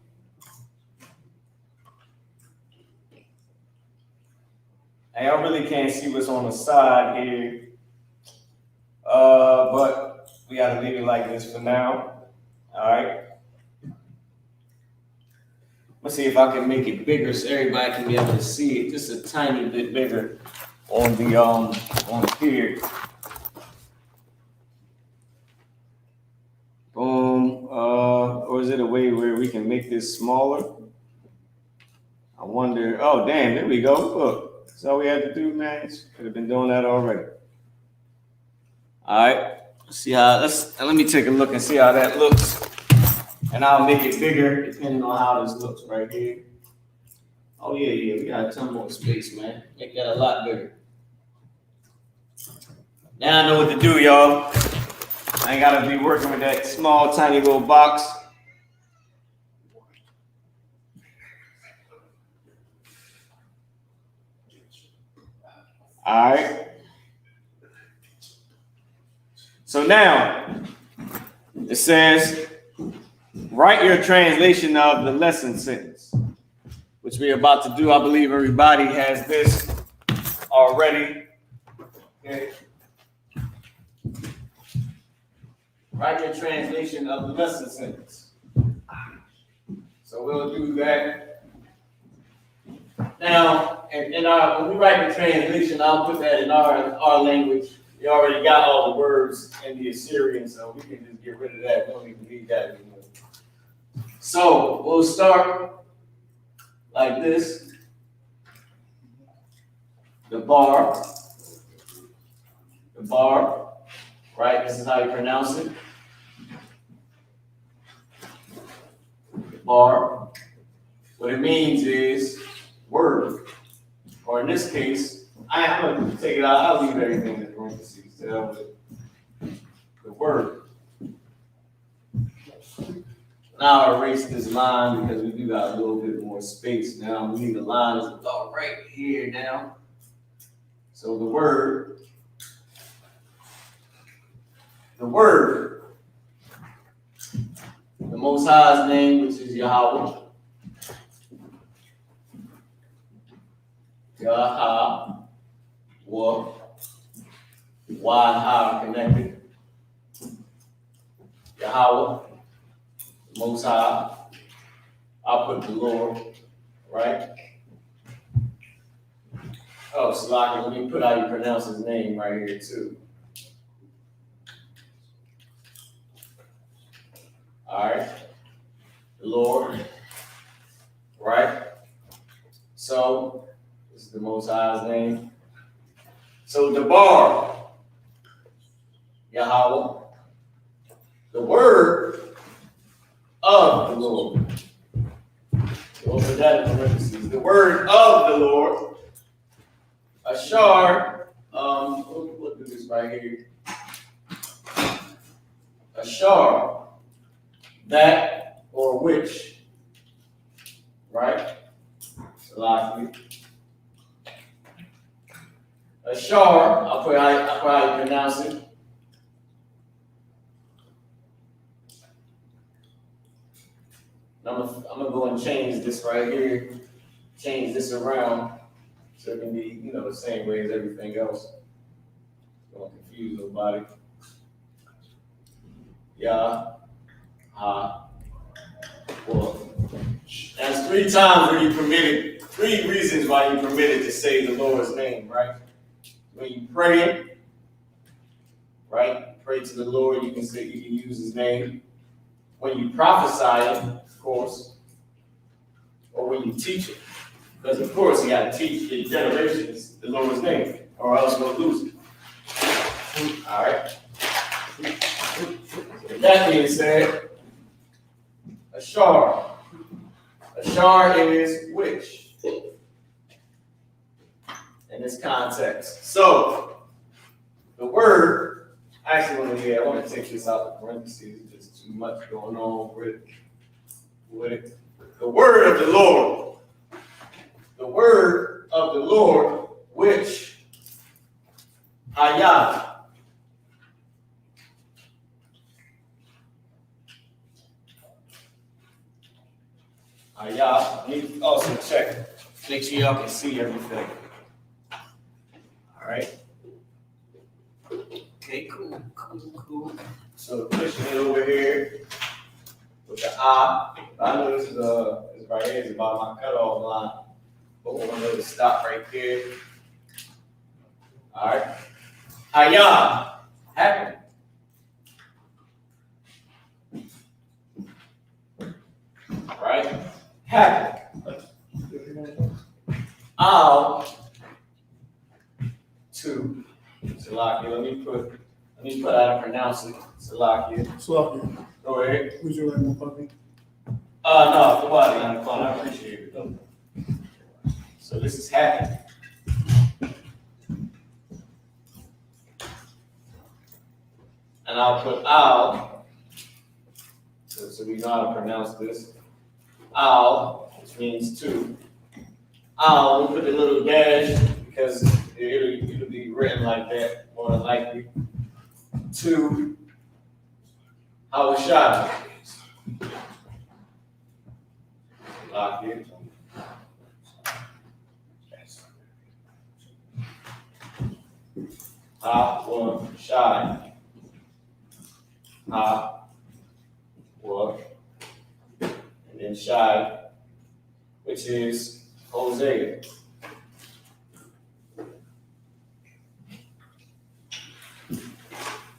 Hey, I really can't see what's on the side here, but we got to leave it like this for now. All right. Let's see if I can make it bigger so everybody can be able to see it just a tiny bit bigger on here. Boom. Or is it a way where we can make this smaller? I wonder. Oh, damn! There we go. Look. That's all we had to do, man. Could have been doing that already. All right. See how let me take a look and see how that looks. And I'll make it bigger depending on how this looks right here. Oh yeah, we got a ton more space, man. Make that a lot bigger. Now I know what to do, y'all. I ain't gotta be working with that small, tiny little box. All right. So now it says, write your translation of the lesson sentence, which we're about to do. I believe everybody has this already. Okay. Write your translation of the lesson sentence. So we'll do that. Now, when we write the translation, I'll put that in our language. We already got all the words in the Assyrian, so we can just get rid of that. We don't even need that anymore. So we'll start like this. The bar, right? This is how you pronounce it. The bar. What it means is word, or in this case, I'm going to take it out. I'll leave everything in parentheses. The word. Now I'll erase this line because we do got a little bit more space now. We need the line is about right here now. So the word, the Most High's name, which is Yahweh. Yahweh, Y and Ha connected. Yahweh, Most High. I'll put the Lord, right? Oh, Salaki, let me put how you pronounce his name right here too. All right, the Lord, right? So this is the Most High's name. So the bar, Yahweh, the word of the Lord. We'll put that in parentheses. The word of the Lord. Ashar, we'll do this right here. Ashar, that or which, right? Salaki. Ashar, I'll put how you pronounce it. I'm gonna go and change this right here, change this around so it can be, the same way as everything else. Don't confuse nobody. Well, that's 3 times where you permitted, 3 reasons why you permitted to say the Lord's name, right? When you pray, right? Pray to the Lord, you can use his name. When you prophesy, of course, or when you teach it, because of course you got to teach the generations the Lord's name, or else you'll lose it. All right. With that being said, Ashar. Ashar is which in this context. So the word, actually, I want to take this out of parentheses. There's too much going on with it. The word of the Lord. The word of the Lord, which Hayah. Y'all need to also check, make sure y'all can see everything. All right. Okay, cool. So pushing it over here with the I know this is right here is about my cutoff line, but we're gonna let it stop right there. All right. Hayah, happen. All right. Happen. I'll to Salakia. Let me put how to pronounce it. Salakia. Slakia. Go ahead. Who's your name, puppy? No, nobody on the phone. I appreciate it though. So this is happen. And I'll put I'll, so we know how to pronounce this. I'll, which means to. I'll put a little dash because it'll be written like that more than likely. To Hawashai. Lock it. Hawashai. And then Shai, which is Hosea.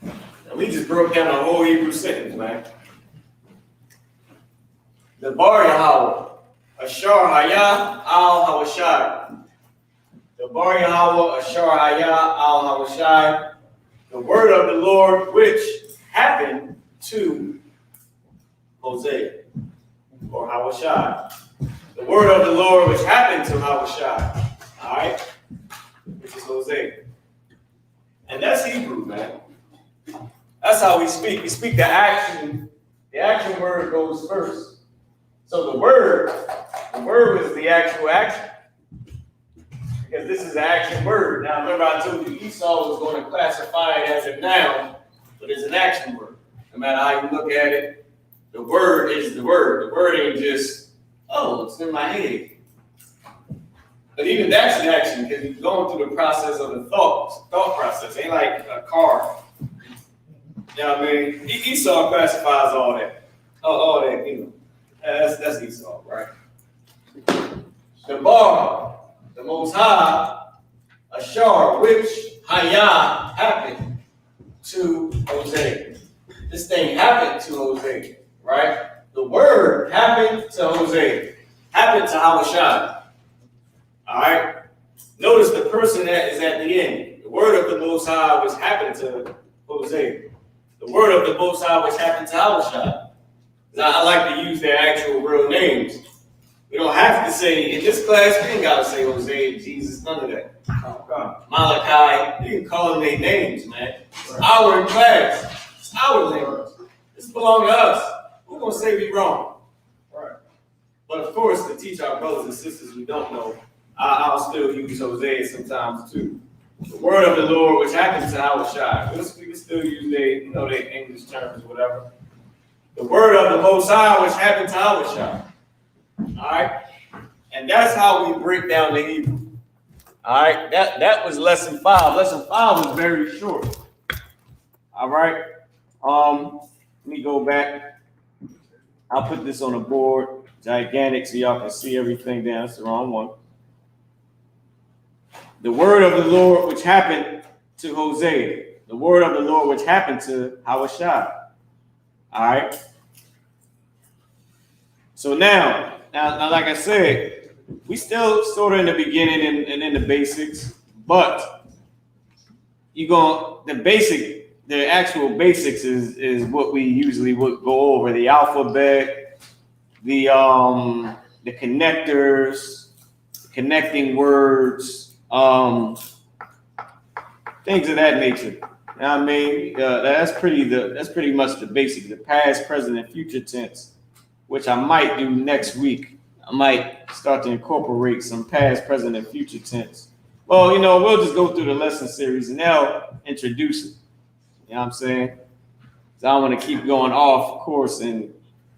Now we just broke down a whole Hebrew sentence, man. The Bar Yahweh, Ashar Hayah Al Hawashai. The Bar Yahweh, Ashar Hayah Al Hawashai. The word of the Lord which happened to Hosea or Hawashai. The word of the Lord which happened to Hawashai. All right? Which is Hosea. And that's Hebrew, man. That's how we speak. We speak the action word goes first. So the word was the actual action. Because this is the action word. Now remember I told you Esau was going to classify it as a noun, but it's an action word. No matter how you look at it, the word is the word. The word ain't just, oh, it's in my head. But even that's an action because you're going through the process of the thought process. It ain't like a car. You know what I mean? Esau classifies all that. All that, you know. That's Esau, right? The bar, the Most High, Ashar, which Hayah happened to Hosea. This thing happened to Hosea, right? The word happened to Hosea, happened to Hawashai. All right? Notice the person that is at the end. The word of the Most High was happened to Hosea. The word of the Most High which happened to Hawashai. I like to use their actual real names. We don't have to say, in this class, we ain't got to say Hosea, Jesus, none of that. Malachi, you can call them their names, man. It's our class. It's our language. This belongs to us. We're going to say we wrong. Right. But of course, to teach our brothers and sisters who don't know, I'll still use Hosea sometimes too. The word of the Lord, which happens to Hawashai. We can still use their English terms, whatever. The word of the Most High, which happened to Hawashai. All right? And that's how we break down the Hebrew. All right? That was lesson 5. Lesson 5 was very short. All right? Let me go back. I'll put this on the board, gigantic, so y'all can see everything down. That's the wrong one. The word of the Lord, which happened to Hosea. The word of the Lord, which happened to Hawashai. All right? So now, like I said, we still sort of in the beginning and in the basics, but the basic the actual basics is what we usually would go over: the alphabet, the connectors, connecting words, things of that nature. You know what I mean, that's pretty much the basic, the past, present, and future tense, which I might do next week. I might start to incorporate some past, present, and future tense. Well, we'll just go through the lesson series and they'll introduce it. You know what I'm saying? So I don't want to keep going off course and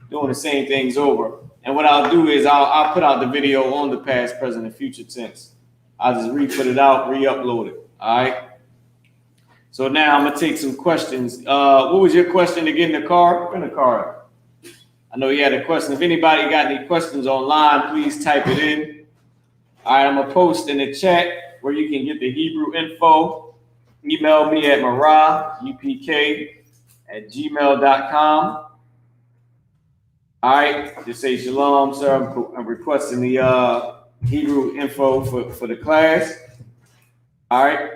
doing the same things over. And what I'll do is I'll put out the video on the past, present, and future tense. I'll just re-put it out, re-upload it. All right. So now I'm gonna take some questions. What was your question again? The car? In the car. I know you had a question. If anybody got any questions online, please type it in. All right, I'm gonna post in the chat where you can get the Hebrew info. Email me at marahupk@gmail.com. All right, just say shalom, sir. I'm requesting the Hebrew info for the class. All right,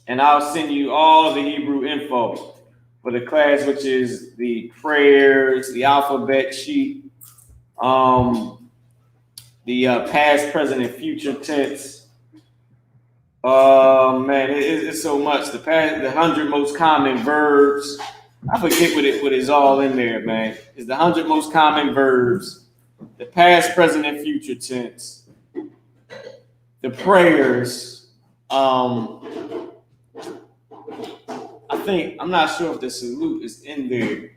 and I'll send you all the Hebrew info for the class, which is the prayers, the alphabet sheet, the past, present, and future tense. Man, it's so much. The 100 most common verbs. I forget what is all in there, man. It's the 100 most common verbs, the past, present, and future tense, the prayers. I'm not sure if the salute is in there,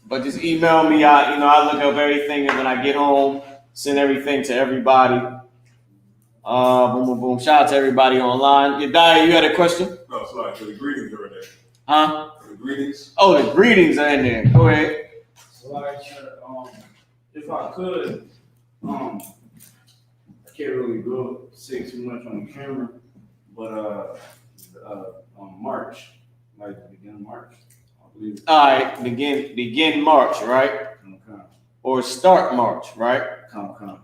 but just email me. I look up everything, and when I get home, send everything to everybody. Boom, boom, boom. Shout out to everybody online. Yedaya, you had a question? No, sorry. The greetings are in there. Huh? The greetings. Oh, the greetings are in there. Go ahead. So if I could, I can't really go say too much on the camera, but March, like the beginning of March, I believe. All right, begin March, right? Okay. Or start March, right? Come.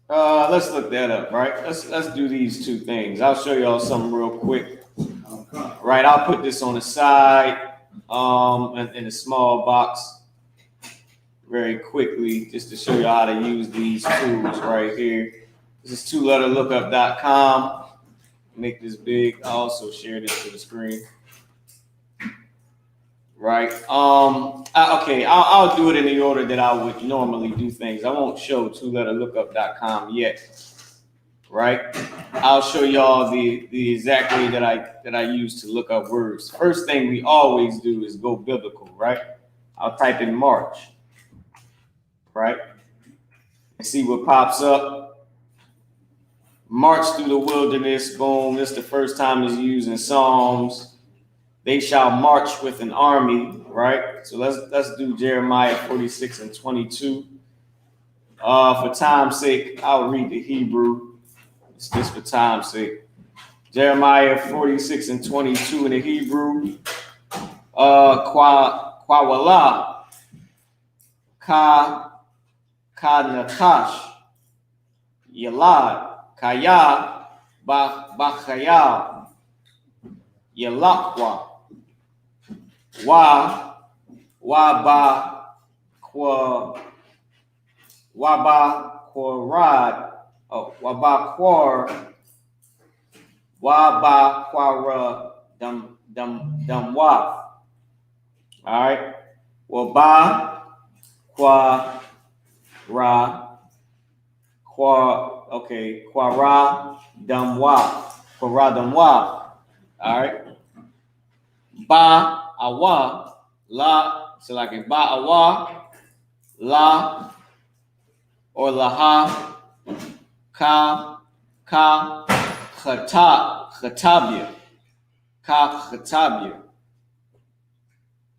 Let's look that up, right? Let's do these two things. I'll show y'all something real quick. Right, I'll put this on the side, in a small box, very quickly, just to show you how to use these tools right here. This is two-letterlookup.com. Make this big. I also share this to the screen. Right. Okay. I'll do it in the order that I would normally do things. I won't show two-letterlookup.com yet. Right. I'll show y'all the exact way that I use to look up words. First thing we always do is go biblical. Right. I'll type in March. Right. And see what pops up. March through the wilderness. Boom. This is the first time it's used in Psalms. They shall march with an army, right? So let's do Jeremiah 46 and 22. For time's sake, I'll read the Hebrew. It's just for time's sake. Jeremiah 46 and 22 in the Hebrew. Kwawala, Nakash, Yalad, Kaya, Bachayal, Yalakwa. Waba Quarad, Waba Quara Damwa. All right. Waba Quara Damwa. All right. Ba awa la, so like in ba awa la or laha ka khatabia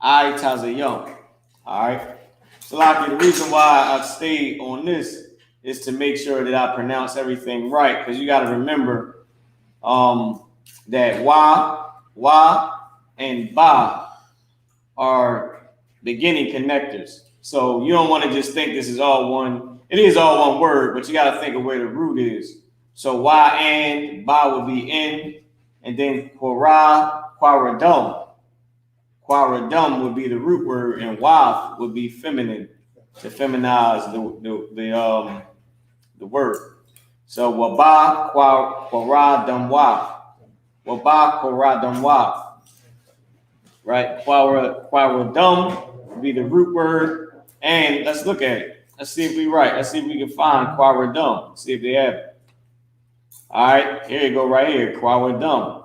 I tazayom. All right. So like the reason why I stayed on this is to make sure that I pronounce everything right, because you got to remember that wa and ba are beginning connectors. So you don't want to just think this is all one. It is all one word, but you got to think of where the root is. So Y and ba would be in, and then quaradum. Quaradum would be the root word, and waf would be feminine to feminize the word. So waba quaradum waf. Waba quaradum waf. Right? Quaradum would be the root word. And let's look at it. Let's see if we right. Let's see if we can find quaradum. See if they have it. All right, here you go, right here, quaradum.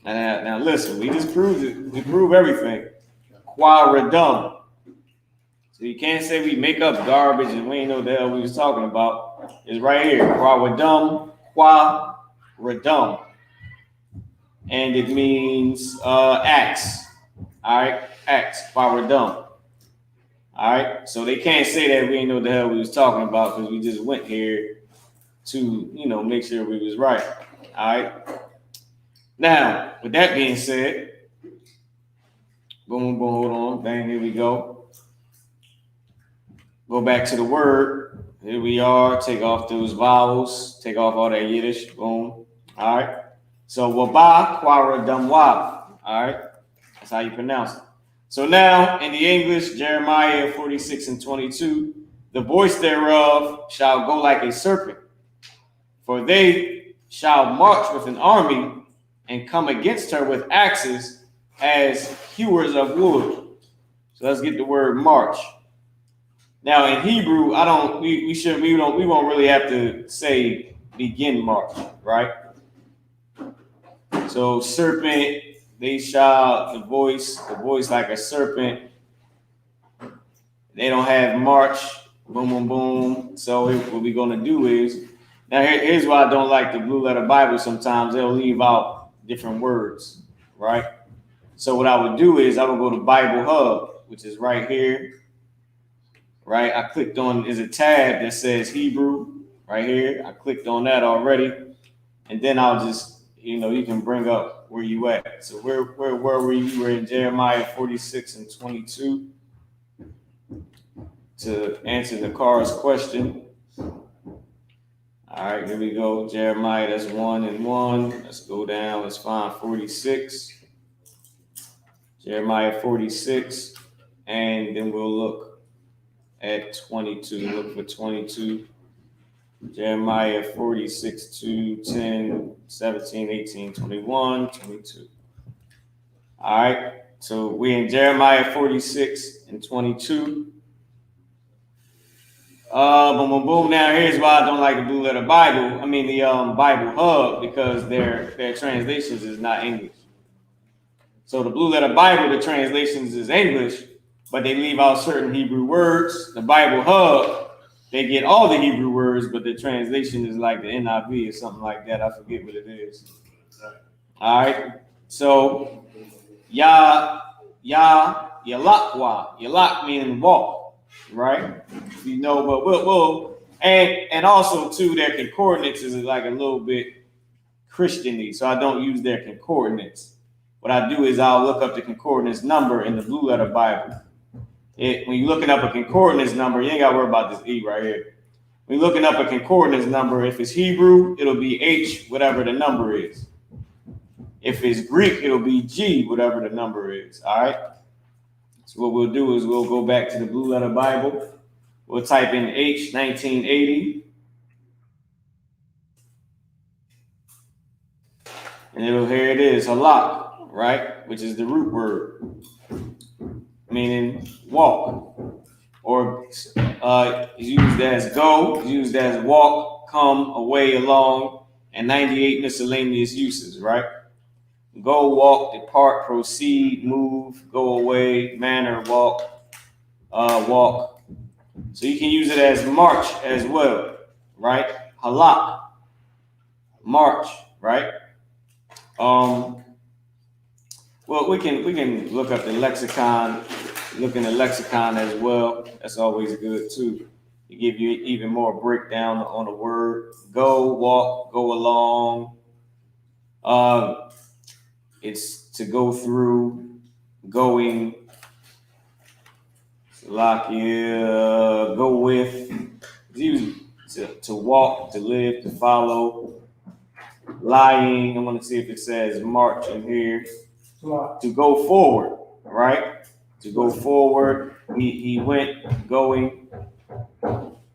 Now listen, we just proved it. We prove everything. Quaradum. So you can't say we make up garbage and we ain't know what the hell we was talking about. It's right here, quaradum, quaradum. And it means axe. All right, axe, quaradum. All right, so they can't say that we ain't know what the hell we was talking about because we just went here to, make sure we was right. All right. Now, with that being said, boom, hold on, bang, here we go. Go back to the word. Here we are. Take off those vowels. Take off all that Yiddish. Boom. All right. So waba quaradum wab. All right. That's how you pronounce it. So now in the English, Jeremiah 46:22, the voice thereof shall go like a serpent, for they shall march with an army and come against her with axes as hewers of wood. So let's get the word march. Now in Hebrew, we won't really have to say begin march, right? So serpent, they shall the voice like a serpent. They don't have march, boom, boom, boom. So what we're gonna do is, now here's why I don't like the Blue Letter Bible. Sometimes they'll leave out different words, right? So what I would do is I would go to Bible Hub, which is right here, right? I clicked on, is a tab that says Hebrew right here. I clicked on that already. And then I'll just, you can bring up where you at. So where were you? You were in Jeremiah 46:22 to answer the car's question. All right, here we go. Jeremiah, that's 1 and 1. Let's go down. Let's find 46. Jeremiah 46. And then we'll look at 22. Look for 22. Jeremiah 46, 2, 10, 17, 18, 21, 22. All right. So we're in Jeremiah 46 and 22. Boom, boom, boom. Now here's why I don't like the Blue Letter Bible. I mean the Bible Hub, because their translations is not English. So the Blue Letter Bible, the translations is English, but they leave out certain Hebrew words. The Bible Hub, they get all the Hebrew words, but the translation is like the NIV or something like that. I forget what it is. All right. So Yalakwa, Yalak meaning walk. Right, but we'll and also too, their concordance is like a little bit Christian-y, so I don't use their concordance. What I do is I'll look up the concordance number in the Blue Letter Bible. When you're looking up a concordance number, you ain't got to worry about this E right here. When you're looking up a concordance number, if it's Hebrew, it'll be H, whatever the number is. If it's Greek, it'll be G, whatever the number is. All right. So what we'll do is we'll go back to the Blue Letter Bible. We'll type in H 1980. And here it is, halak, right? Which is the root word, meaning walk. Or is used as go, is used as walk, come, away, along, and 98 miscellaneous uses, right? Go, walk, depart, proceed, move, go away, manner, walk, walk. So you can use it as march as well, right? Halak, march, right? Well, we can look up the lexicon, look in the lexicon as well. That's always good too. To give you even more breakdown on the word. Go, walk, go along. It's to go through, going, go with. to walk, to live, to follow. Lying, I'm going to see if it says march in here. To go forward, right? To go forward. He went going.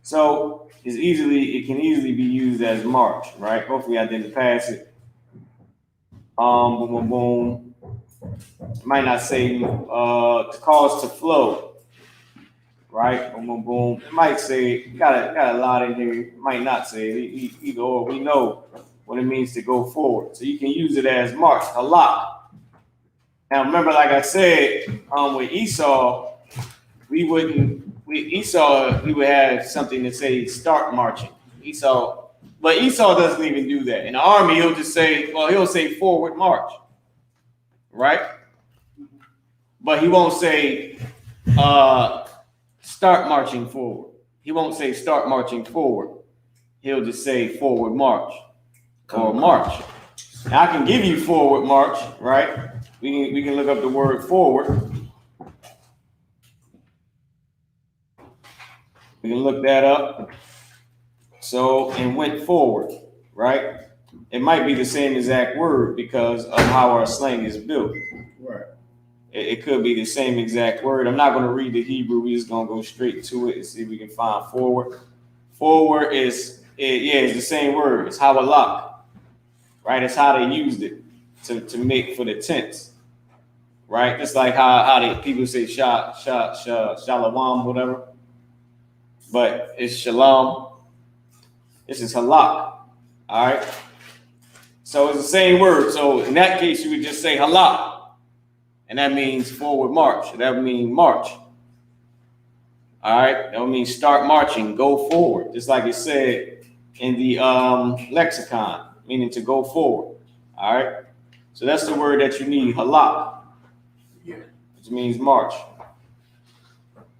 So it can easily be used as march, right? Hopefully I didn't pass it. Boom, boom, boom. It might not say to cause to flow, right? Boom, boom, boom. It might say got a lot in here. It might not say it. Either or. We know what it means to go forward, so you can use it as march, a lot. Now remember, like I said, with Esau, we would have something to say start marching. But Esau doesn't even do that. In the army, he'll just say, he'll say forward march, right? But he won't say start marching forward. He won't say start marching forward. He'll just say forward march or march. Now I can give you forward march, right? We can look up the word forward. We can look that up. So, and went forward, right? It might be the same exact word because of how our slang is built. Right. It could be the same exact word. I'm not going to read the Hebrew. We're just going to go straight to it and see if we can find forward. Forward it's the same word. It's hawalak, right? It's how they used it to make for the tense, right? Just like how people say shalom, whatever. But it's shalom. This is halak. All right. So it's the same word. So in that case, you would just say halak. And that means forward march. That would mean march. All right. That would mean start marching, go forward. Just like it said in the lexicon, meaning to go forward. All right. So that's the word that you need, halak, which means march.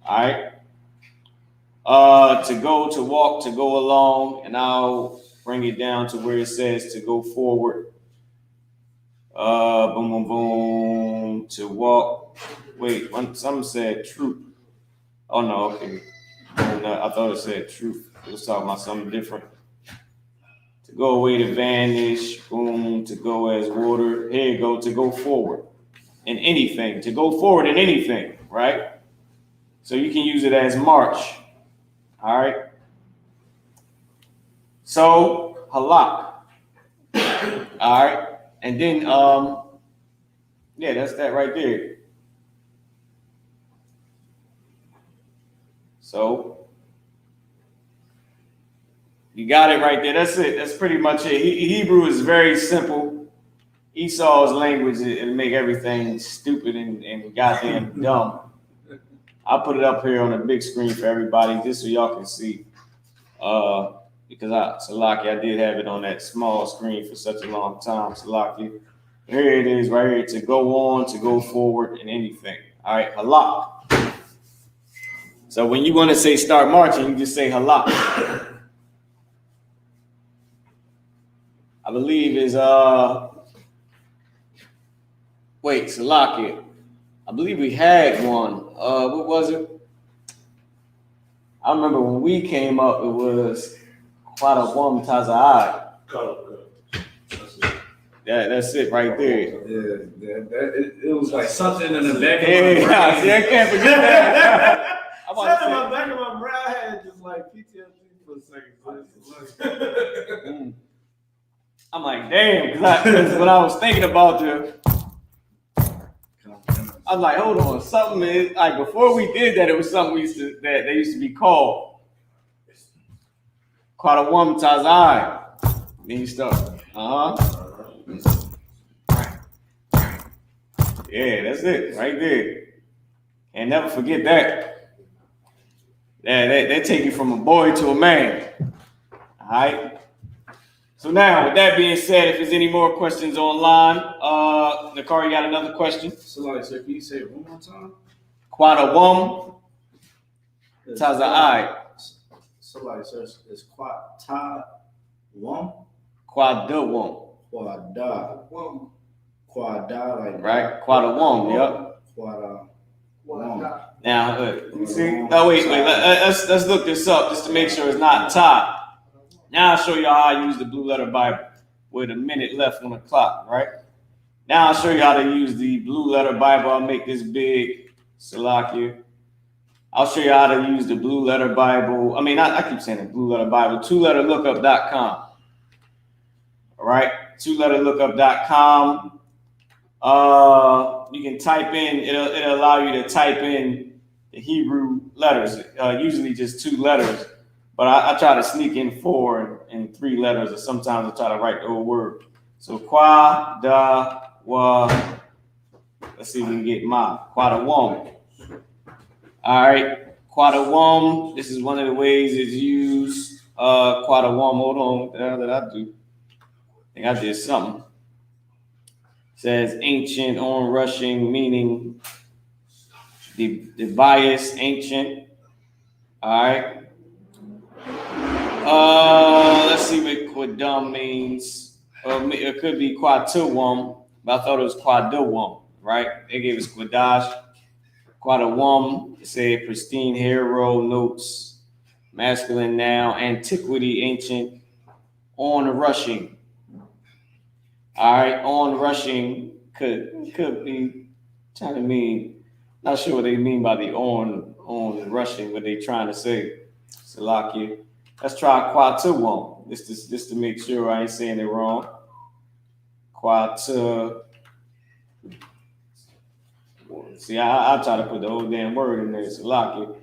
All right. To go, to walk, to go along, and I'll bring it down to where it says to go forward. Boom, boom, boom. To walk. Wait, some said troop. Oh no, okay. I thought it said truth. It was talking about something different. To go away, to vanish. Boom. To go as water. Here you go. To go forward in anything. To go forward in anything, right? So you can use it as march. All right. So halak. All right. And then that's that right there. So you got it right there. That's it. That's pretty much it. Hebrew is very simple. Esau's language, it'll make everything stupid and goddamn dumb. I'll put it up here on the big screen for everybody just so y'all can see. Because Salaki, I did have it on that small screen for such a long time. Salaki, here it is right here. To go on, to go forward in anything. All right, halak. So when you want to say start marching, you just say halak. I believe is Salaki. I believe we had one. What was it? I remember when we came up, it was Qadash Taza'ai. That's it right there. Yeah, it was like something in the back of my brain. I can't forget that. Something in the back of my brain, I had just like PTSD for a second. I'm like, damn, because when I was thinking about I'm like, hold on, something is like before we did that, it was something that they used to be called Qadash Taza'ai. Then you start, Yeah, that's it, right there. And never forget that. Yeah, they take you from a boy to a man. All right. So now, with that being said, if there's any more questions online, Nakari, you got another question? So can you say it one more time? Qadash Taza'ai. So it's Quad Wum? Qadash. Quada, like Right? Qadash, yep. Quada. Now, you see? Oh, wait. Let's look this up just to make sure it's not Ta. Now I'll show y'all how I use the Blue Letter Bible with a minute left on the clock, right? Now I'll show you how to use the Blue Letter Bible. I'll make this big, Salakia. I'll show you how to use the Blue Letter Bible. I keep saying the Blue Letter Bible, 2letterlookup.com. All right, 2letterlookup.com. You can type in, it'll allow you to type in the Hebrew letters, usually just 2 letters, but I try to sneak in 4 and 3 letters, or sometimes I try to write the whole word. So qua, da, wa, let's see if we can get ma, quadawam. All right, quadawam, this is one of the ways it's used. Quadawam, hold on, what the hell did I do? I think I did something. Says ancient, on-rushing, meaning the bias, ancient. All right. Let's see what quadum means. It could be quatuwam, but I thought it was quaduwam, right? They gave us Qadash. Quadawam, say pristine hero, notes, masculine noun, antiquity, ancient, on-rushing. All right, on-rushing could be trying to mean, not sure what they mean by the on-rushing, what they trying to say. Salakia. Let's try quatuwam. This to make sure I ain't saying it wrong. Quatu. See, I try to put the whole damn word in there. Salakia.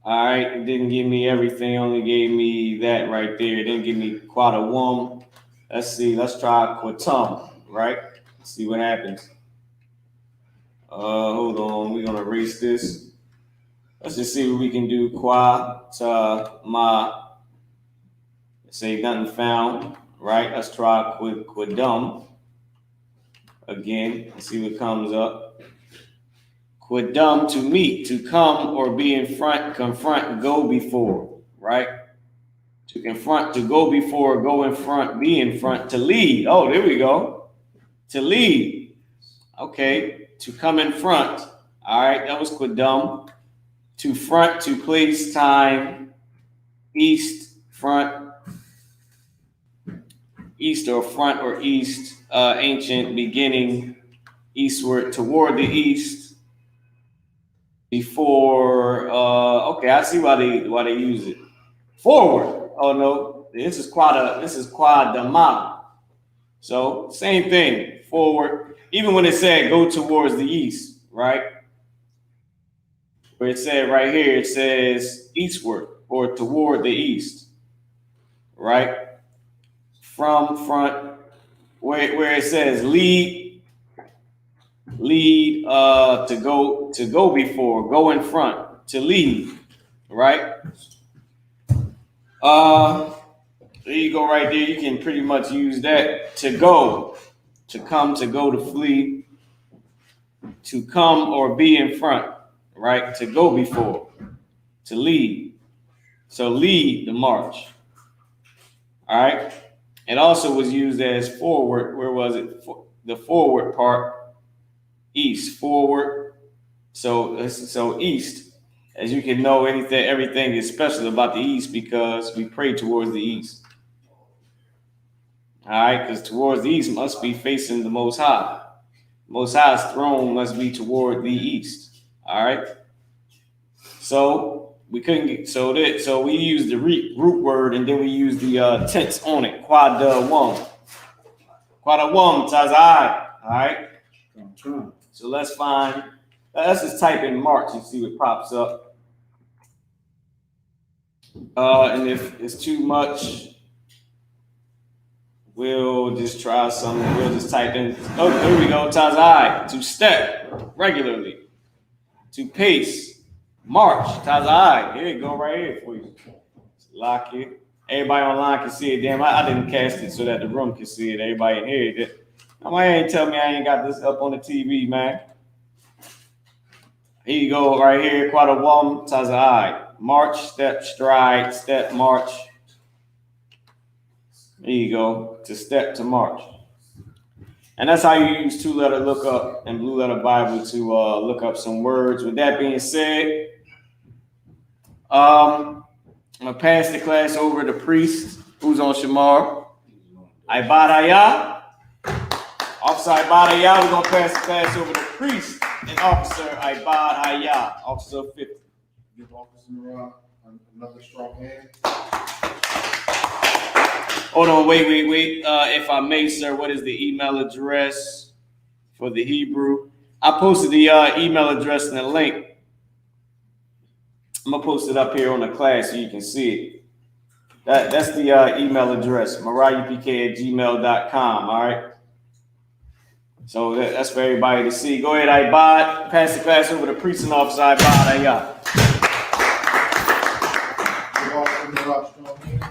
All right, it didn't give me everything, only gave me that right there. It didn't give me quatuwam. Let's see, let's try quatum, right? Let's see what happens. Hold on, we're gonna erase this. Let's just see what we can do. Qua, ta, ma. Let's say nothing found, right? Let's try quadum. Again, let's see what comes up. Quadum, to meet, to come or be in front, confront, go before, right? To confront, to go before, go in front, be in front, to lead. Oh, there we go. To lead. Okay. To come in front. All right. That was quadum. To front, to place, time, east, front, east or front or east, ancient, beginning, eastward, toward the east, before. Okay, I see why they use it. Forward. Oh no, this is quadama. So same thing, forward. Even when it said go towards the east, right? Where it said right here, it says eastward or toward the east, right? From front, where it says lead, to go before, go in front, to lead, right? There you go right there. You can pretty much use that. To go, to come, to go, to flee, to come or be in front, right? To go before, to lead. So lead the march. All right. It also was used as forward. Where was it? The forward part, east, forward. So east. As you can know, everything is special about the east because we pray towards the east. All right, because towards the east must be facing the Most High. Most High's throne must be toward the east. All right. So we couldn't get so we used the root word and then we used the tense on it. Quadawam. Quadawam tazai. All right. So let's just type in March and see what pops up. And if it's too much, we'll just try something. We'll just type in, oh, there we go, tazai, to step regularly, to pace, march, tazai. Here you go, right here for you. Lock it. Everybody online can see it. Damn, I didn't cast it so that the room can see it. Everybody in here. Nobody ain't tell me I ain't got this up on the TV, man. Here you go, right here, quadawam, tazai. March, step, stride, step, march. There you go, to step, to march. And that's how you use 2-letter lookup and Blue Letter Bible to look up some words. With that being said, I'm gonna pass the class over to priest who's on Shamar. Ibadaya. Officer Ibadaya, we're gonna pass the class over to priest and officer Ibadaya, officer 50. Give Officer Rock another strong hand. Hold on, wait. If I may, sir, what is the email address for the Hebrew? I posted the email address and the link. I'm gonna post it up here on the class so you can see it. That's the email address, mariahupk@gmail.com. All right. So that's for everybody to see. Go ahead, Ibad. Pass the class over to priest and officer Ibad. Give Officer Rock strong hand.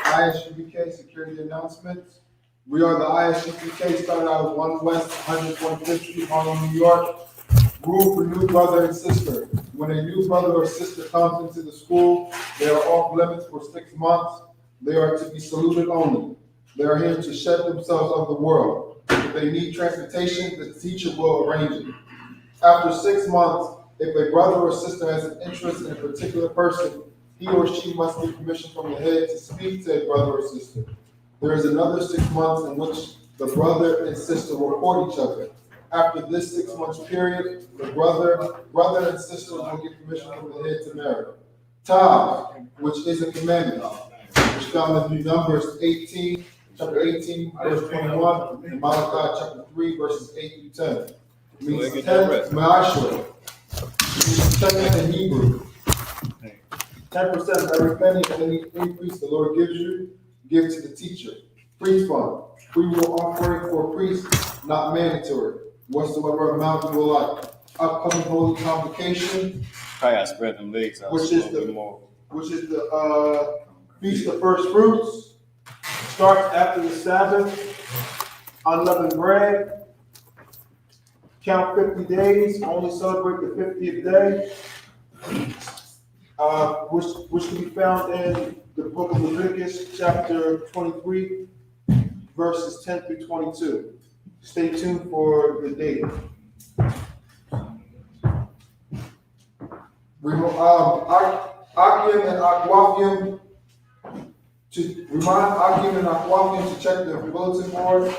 ISUPK security announcements. We are the ISUPK, started out of 1 West 125th Street, Harlem, New York. Rule for new brother and sister. When a new brother or sister comes into the school, they are off limits for 6 months. They are to be saluted only. They are here to shed themselves of the world. If they need transportation, the teacher will arrange it. After 6 months, if a brother or sister has an interest in a particular person, he or she must get permission from the head to speak to a brother or sister. There is another 6 months in which the brother and sister will court each other. After this 6 months period, the brother and sister will get permission from the head to marry. Tithe, which is a commandment, which found in Numbers 18, chapter 18, verse 21, and Malachi chapter 3, verses 8 through 10. Means 10, Ma'ashra, means 10 in Hebrew. 10% of every penny of any increase the Lord gives you, give to the teacher. Priest fund, free will offering for priests, not mandatory. Whatsoever amount you will like. Upcoming holy convocation, Probably gotta spread them legs out. which is the Feast of First Fruits. Starts after the Sabbath. Unleavened bread. Count 50 days. Only celebrate the 50th day. Which can be found in the book of Leviticus, chapter 23, verses 10 through 22. Stay tuned for the date. Akim and Aquafium to remind Akim and Aquafium to check their bulletin board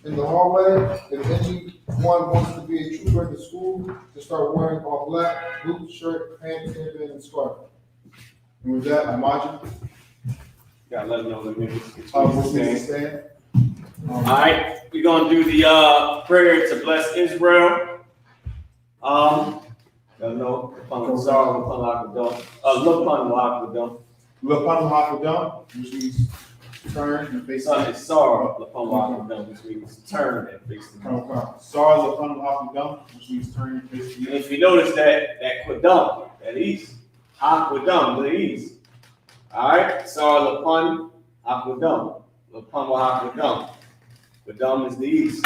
in the hallway. If anyone wants to be a trooper in the school, to start wearing all black, boots, shirt, pants, hairband, and scarf. And with that, I'm Majid. Gotta let them know the niggas. We'll stand. All right, we're gonna do the prayer to bless Israel. Y'all know, Lapan Hakadam, which means turn and face the it's Sarah, which means turn and face the north. Sar Lapan Hakadam, which means turn and face the And if you notice that Quadam, that east, Aquadam, the east. All right, Sarah Lapan Aquadam, Lapan Aquadam. Quadam is the east.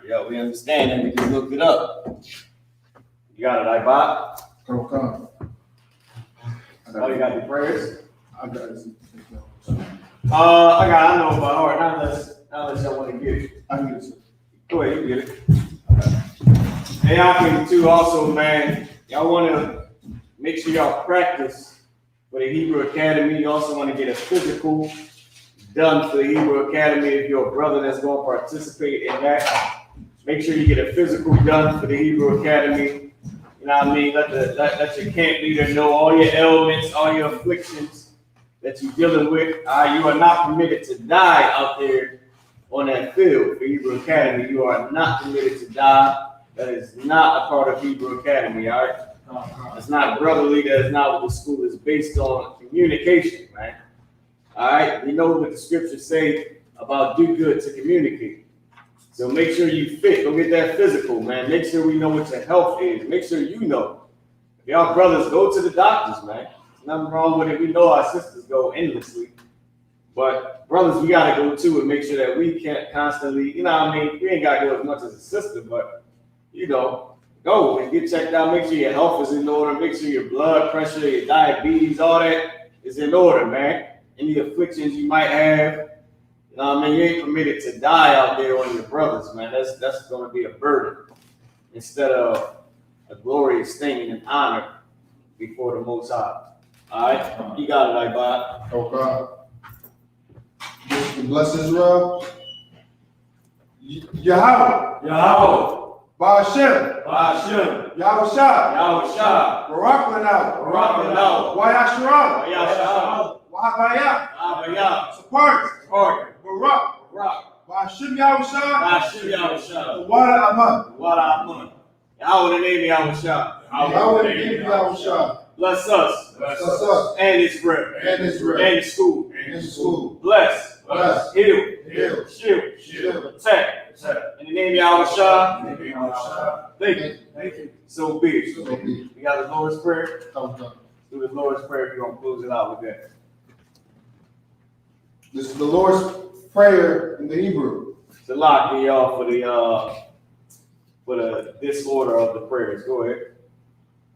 Yeah, we understand that. We just looked it up. You got it, Ibot? Come. Oh, you got the prayers? I got it. I know by heart. Unless y'all want to get it. I get it. Go ahead, you get it. Hey, y'all can too. Also, man, y'all want to make sure y'all practice for the Hebrew Academy. You also want to get a physical done for the Hebrew Academy. If you're a brother that's going to participate in that, make sure you get a physical done for the Hebrew Academy. You know what I mean? Let your camp leader know all your ailments, all your afflictions that you're dealing with. You are not permitted to die out there on that field for Hebrew Academy. You are not permitted to die. That is not a part of Hebrew Academy, all right? It's not brotherly. That is not what the school is based on. Communication, right? All right? You know what the scriptures say about do good to communicate. So make sure you fit. Go get that physical, man. Make sure we know what your health is. Make sure you know. If y'all brothers, go to the doctors, man. There's nothing wrong with it. We know our sisters go endlessly. But brothers, we got to go too and make sure that we can't constantly, you know what I mean? We ain't got to go as much as a sister, but, you know, go and get checked out. Make sure your health is in order. Make sure your blood pressure, your diabetes, all that is in order, man. Any afflictions you might have. You know what I mean? You ain't permitted to die out there on your brothers, man. That's going to be a burden instead of a glorious thing and an honor before the Most High. All right, you got it, Ibad. Okay. Bless Israel. Yahweh. Yahweh. Ba'ashem. Ba'ashem. Yahweh. Yahweh. Barak Lanau. Barak Lanau. Wayasharal. Yahweh. Wahabaya. Abaya. Support. Support. Barak. Rock. Ba'ashem Yahweh. Bashim Yahweh. Wada Aman. What I'm Yahweh the name Yahweh. Yahweh the name Yahweh. Bless us. Bless us. And his bread. And Israel. And his school. And his school. Bless. Bless. Heal. Heal. Shield. Shield. Protect. In the name of Yahweh. Thank you. Thank you. So be it. So be We got the Lord's Prayer. it. Come done. Do the Lord's Prayer. We're going to close it out with that. This is the Lord's Prayer in the Hebrew. To lock me off for the disorder of the prayers. Go ahead.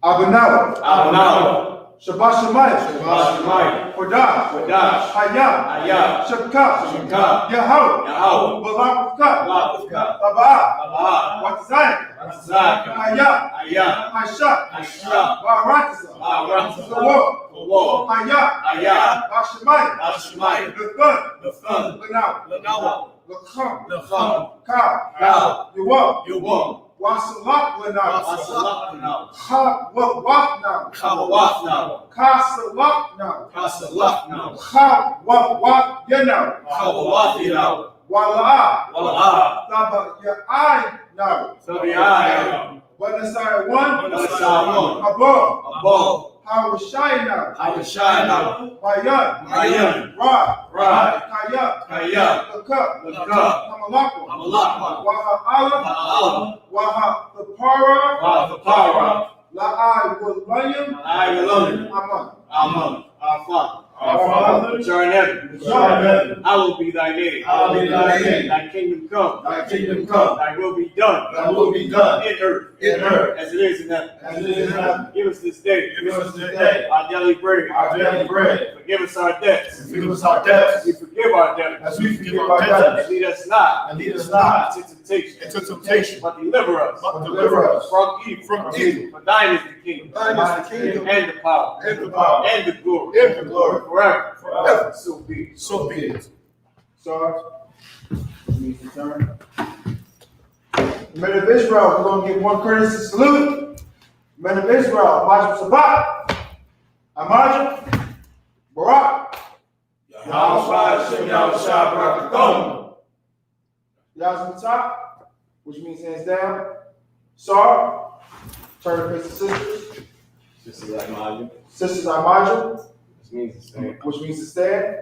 Abinah. Abinah. Shabbat Shemayim. Shabbat Shemayim. Kodash. Kodash. Hayam. Hayam. Shabkat. Shabkat. Yahweh. Yahweh. Balakufka. Balakufka. Tabah. Abba. Watzayin. Zaka. Hayam. Hayam. Hashat. Hashat. Baratza. Baratza. Sawab. Whoa. Hayam. Hayam. Bashemayim. Hashemayim. Lethun. The Son. Lanaw. Lanawa. Lacham. The Son. Ka. Ka. Yawab. Yuwam. Wasalak Lanaw. Wasalak now. Ha. Wawak now. Kawawaf now. Kasalak now. Kasalak now. Ha. Wawak Yanau. Kawawaf now. Wala. Wala. Taba Ya'ai now. Sabi'ai. Banasai one. Banasai one. Above. Above. Hawashai now. Hawashai now. Bayan. Bayan. Ra. Ra. Kaya. Kaya. Lakuk. Lakuk. Hamalakwa. Hamalakwa. Waha Allah. Ha'alam. Waha Thapara. Wa'afapara. La'ai Walayim. I will you. Aman. Amen. Our Father. Our Father, Which art in heaven. which art in heaven, Hallowed be thy name. hallowed be thy name. Thy kingdom come. Thy kingdom come. Thy will be done. Thy will be done In earth. in earth As it is in heaven. as it is in heaven. Give us this day. Give us this day Our daily bread. our daily bread. Forgive us our debts. Forgive us our As debts we forgive our debtors. as we forgive our debtors. And lead us not And lead us not into temptation. into temptation, But deliver us but deliver us from evil. from evil. For thine is the kingdom. Thine is the kingdom And the power. and the power And the glory. and the glory Forever. forever. So be it. So be it. Sarge. Means the turn. Men of Israel, we're going to give one courtesy salute. Men of Israel, Majid Sabat, Amajid, Barak, Yahweh Shem Yahweh Barakathon. Yazim top, which means hands down. Sar, turn to face the sisters. This is like mine. Sisters Amajid, This means the same. which means to stand.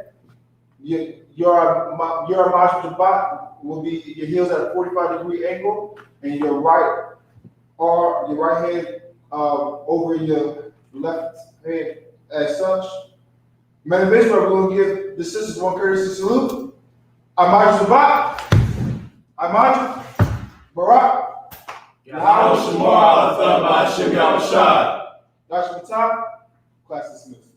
Your Majid Sabat will be your heels at a 45-degree angle, and your right hand over your left hand as such. Men of Israel, we're going to give the sisters one courtesy salute. Amaj Sabat, Amaj, Barak, Yahweh Shemar Alatha Ba'Shem Yahweh Shai. Yashim Top, class dismissed.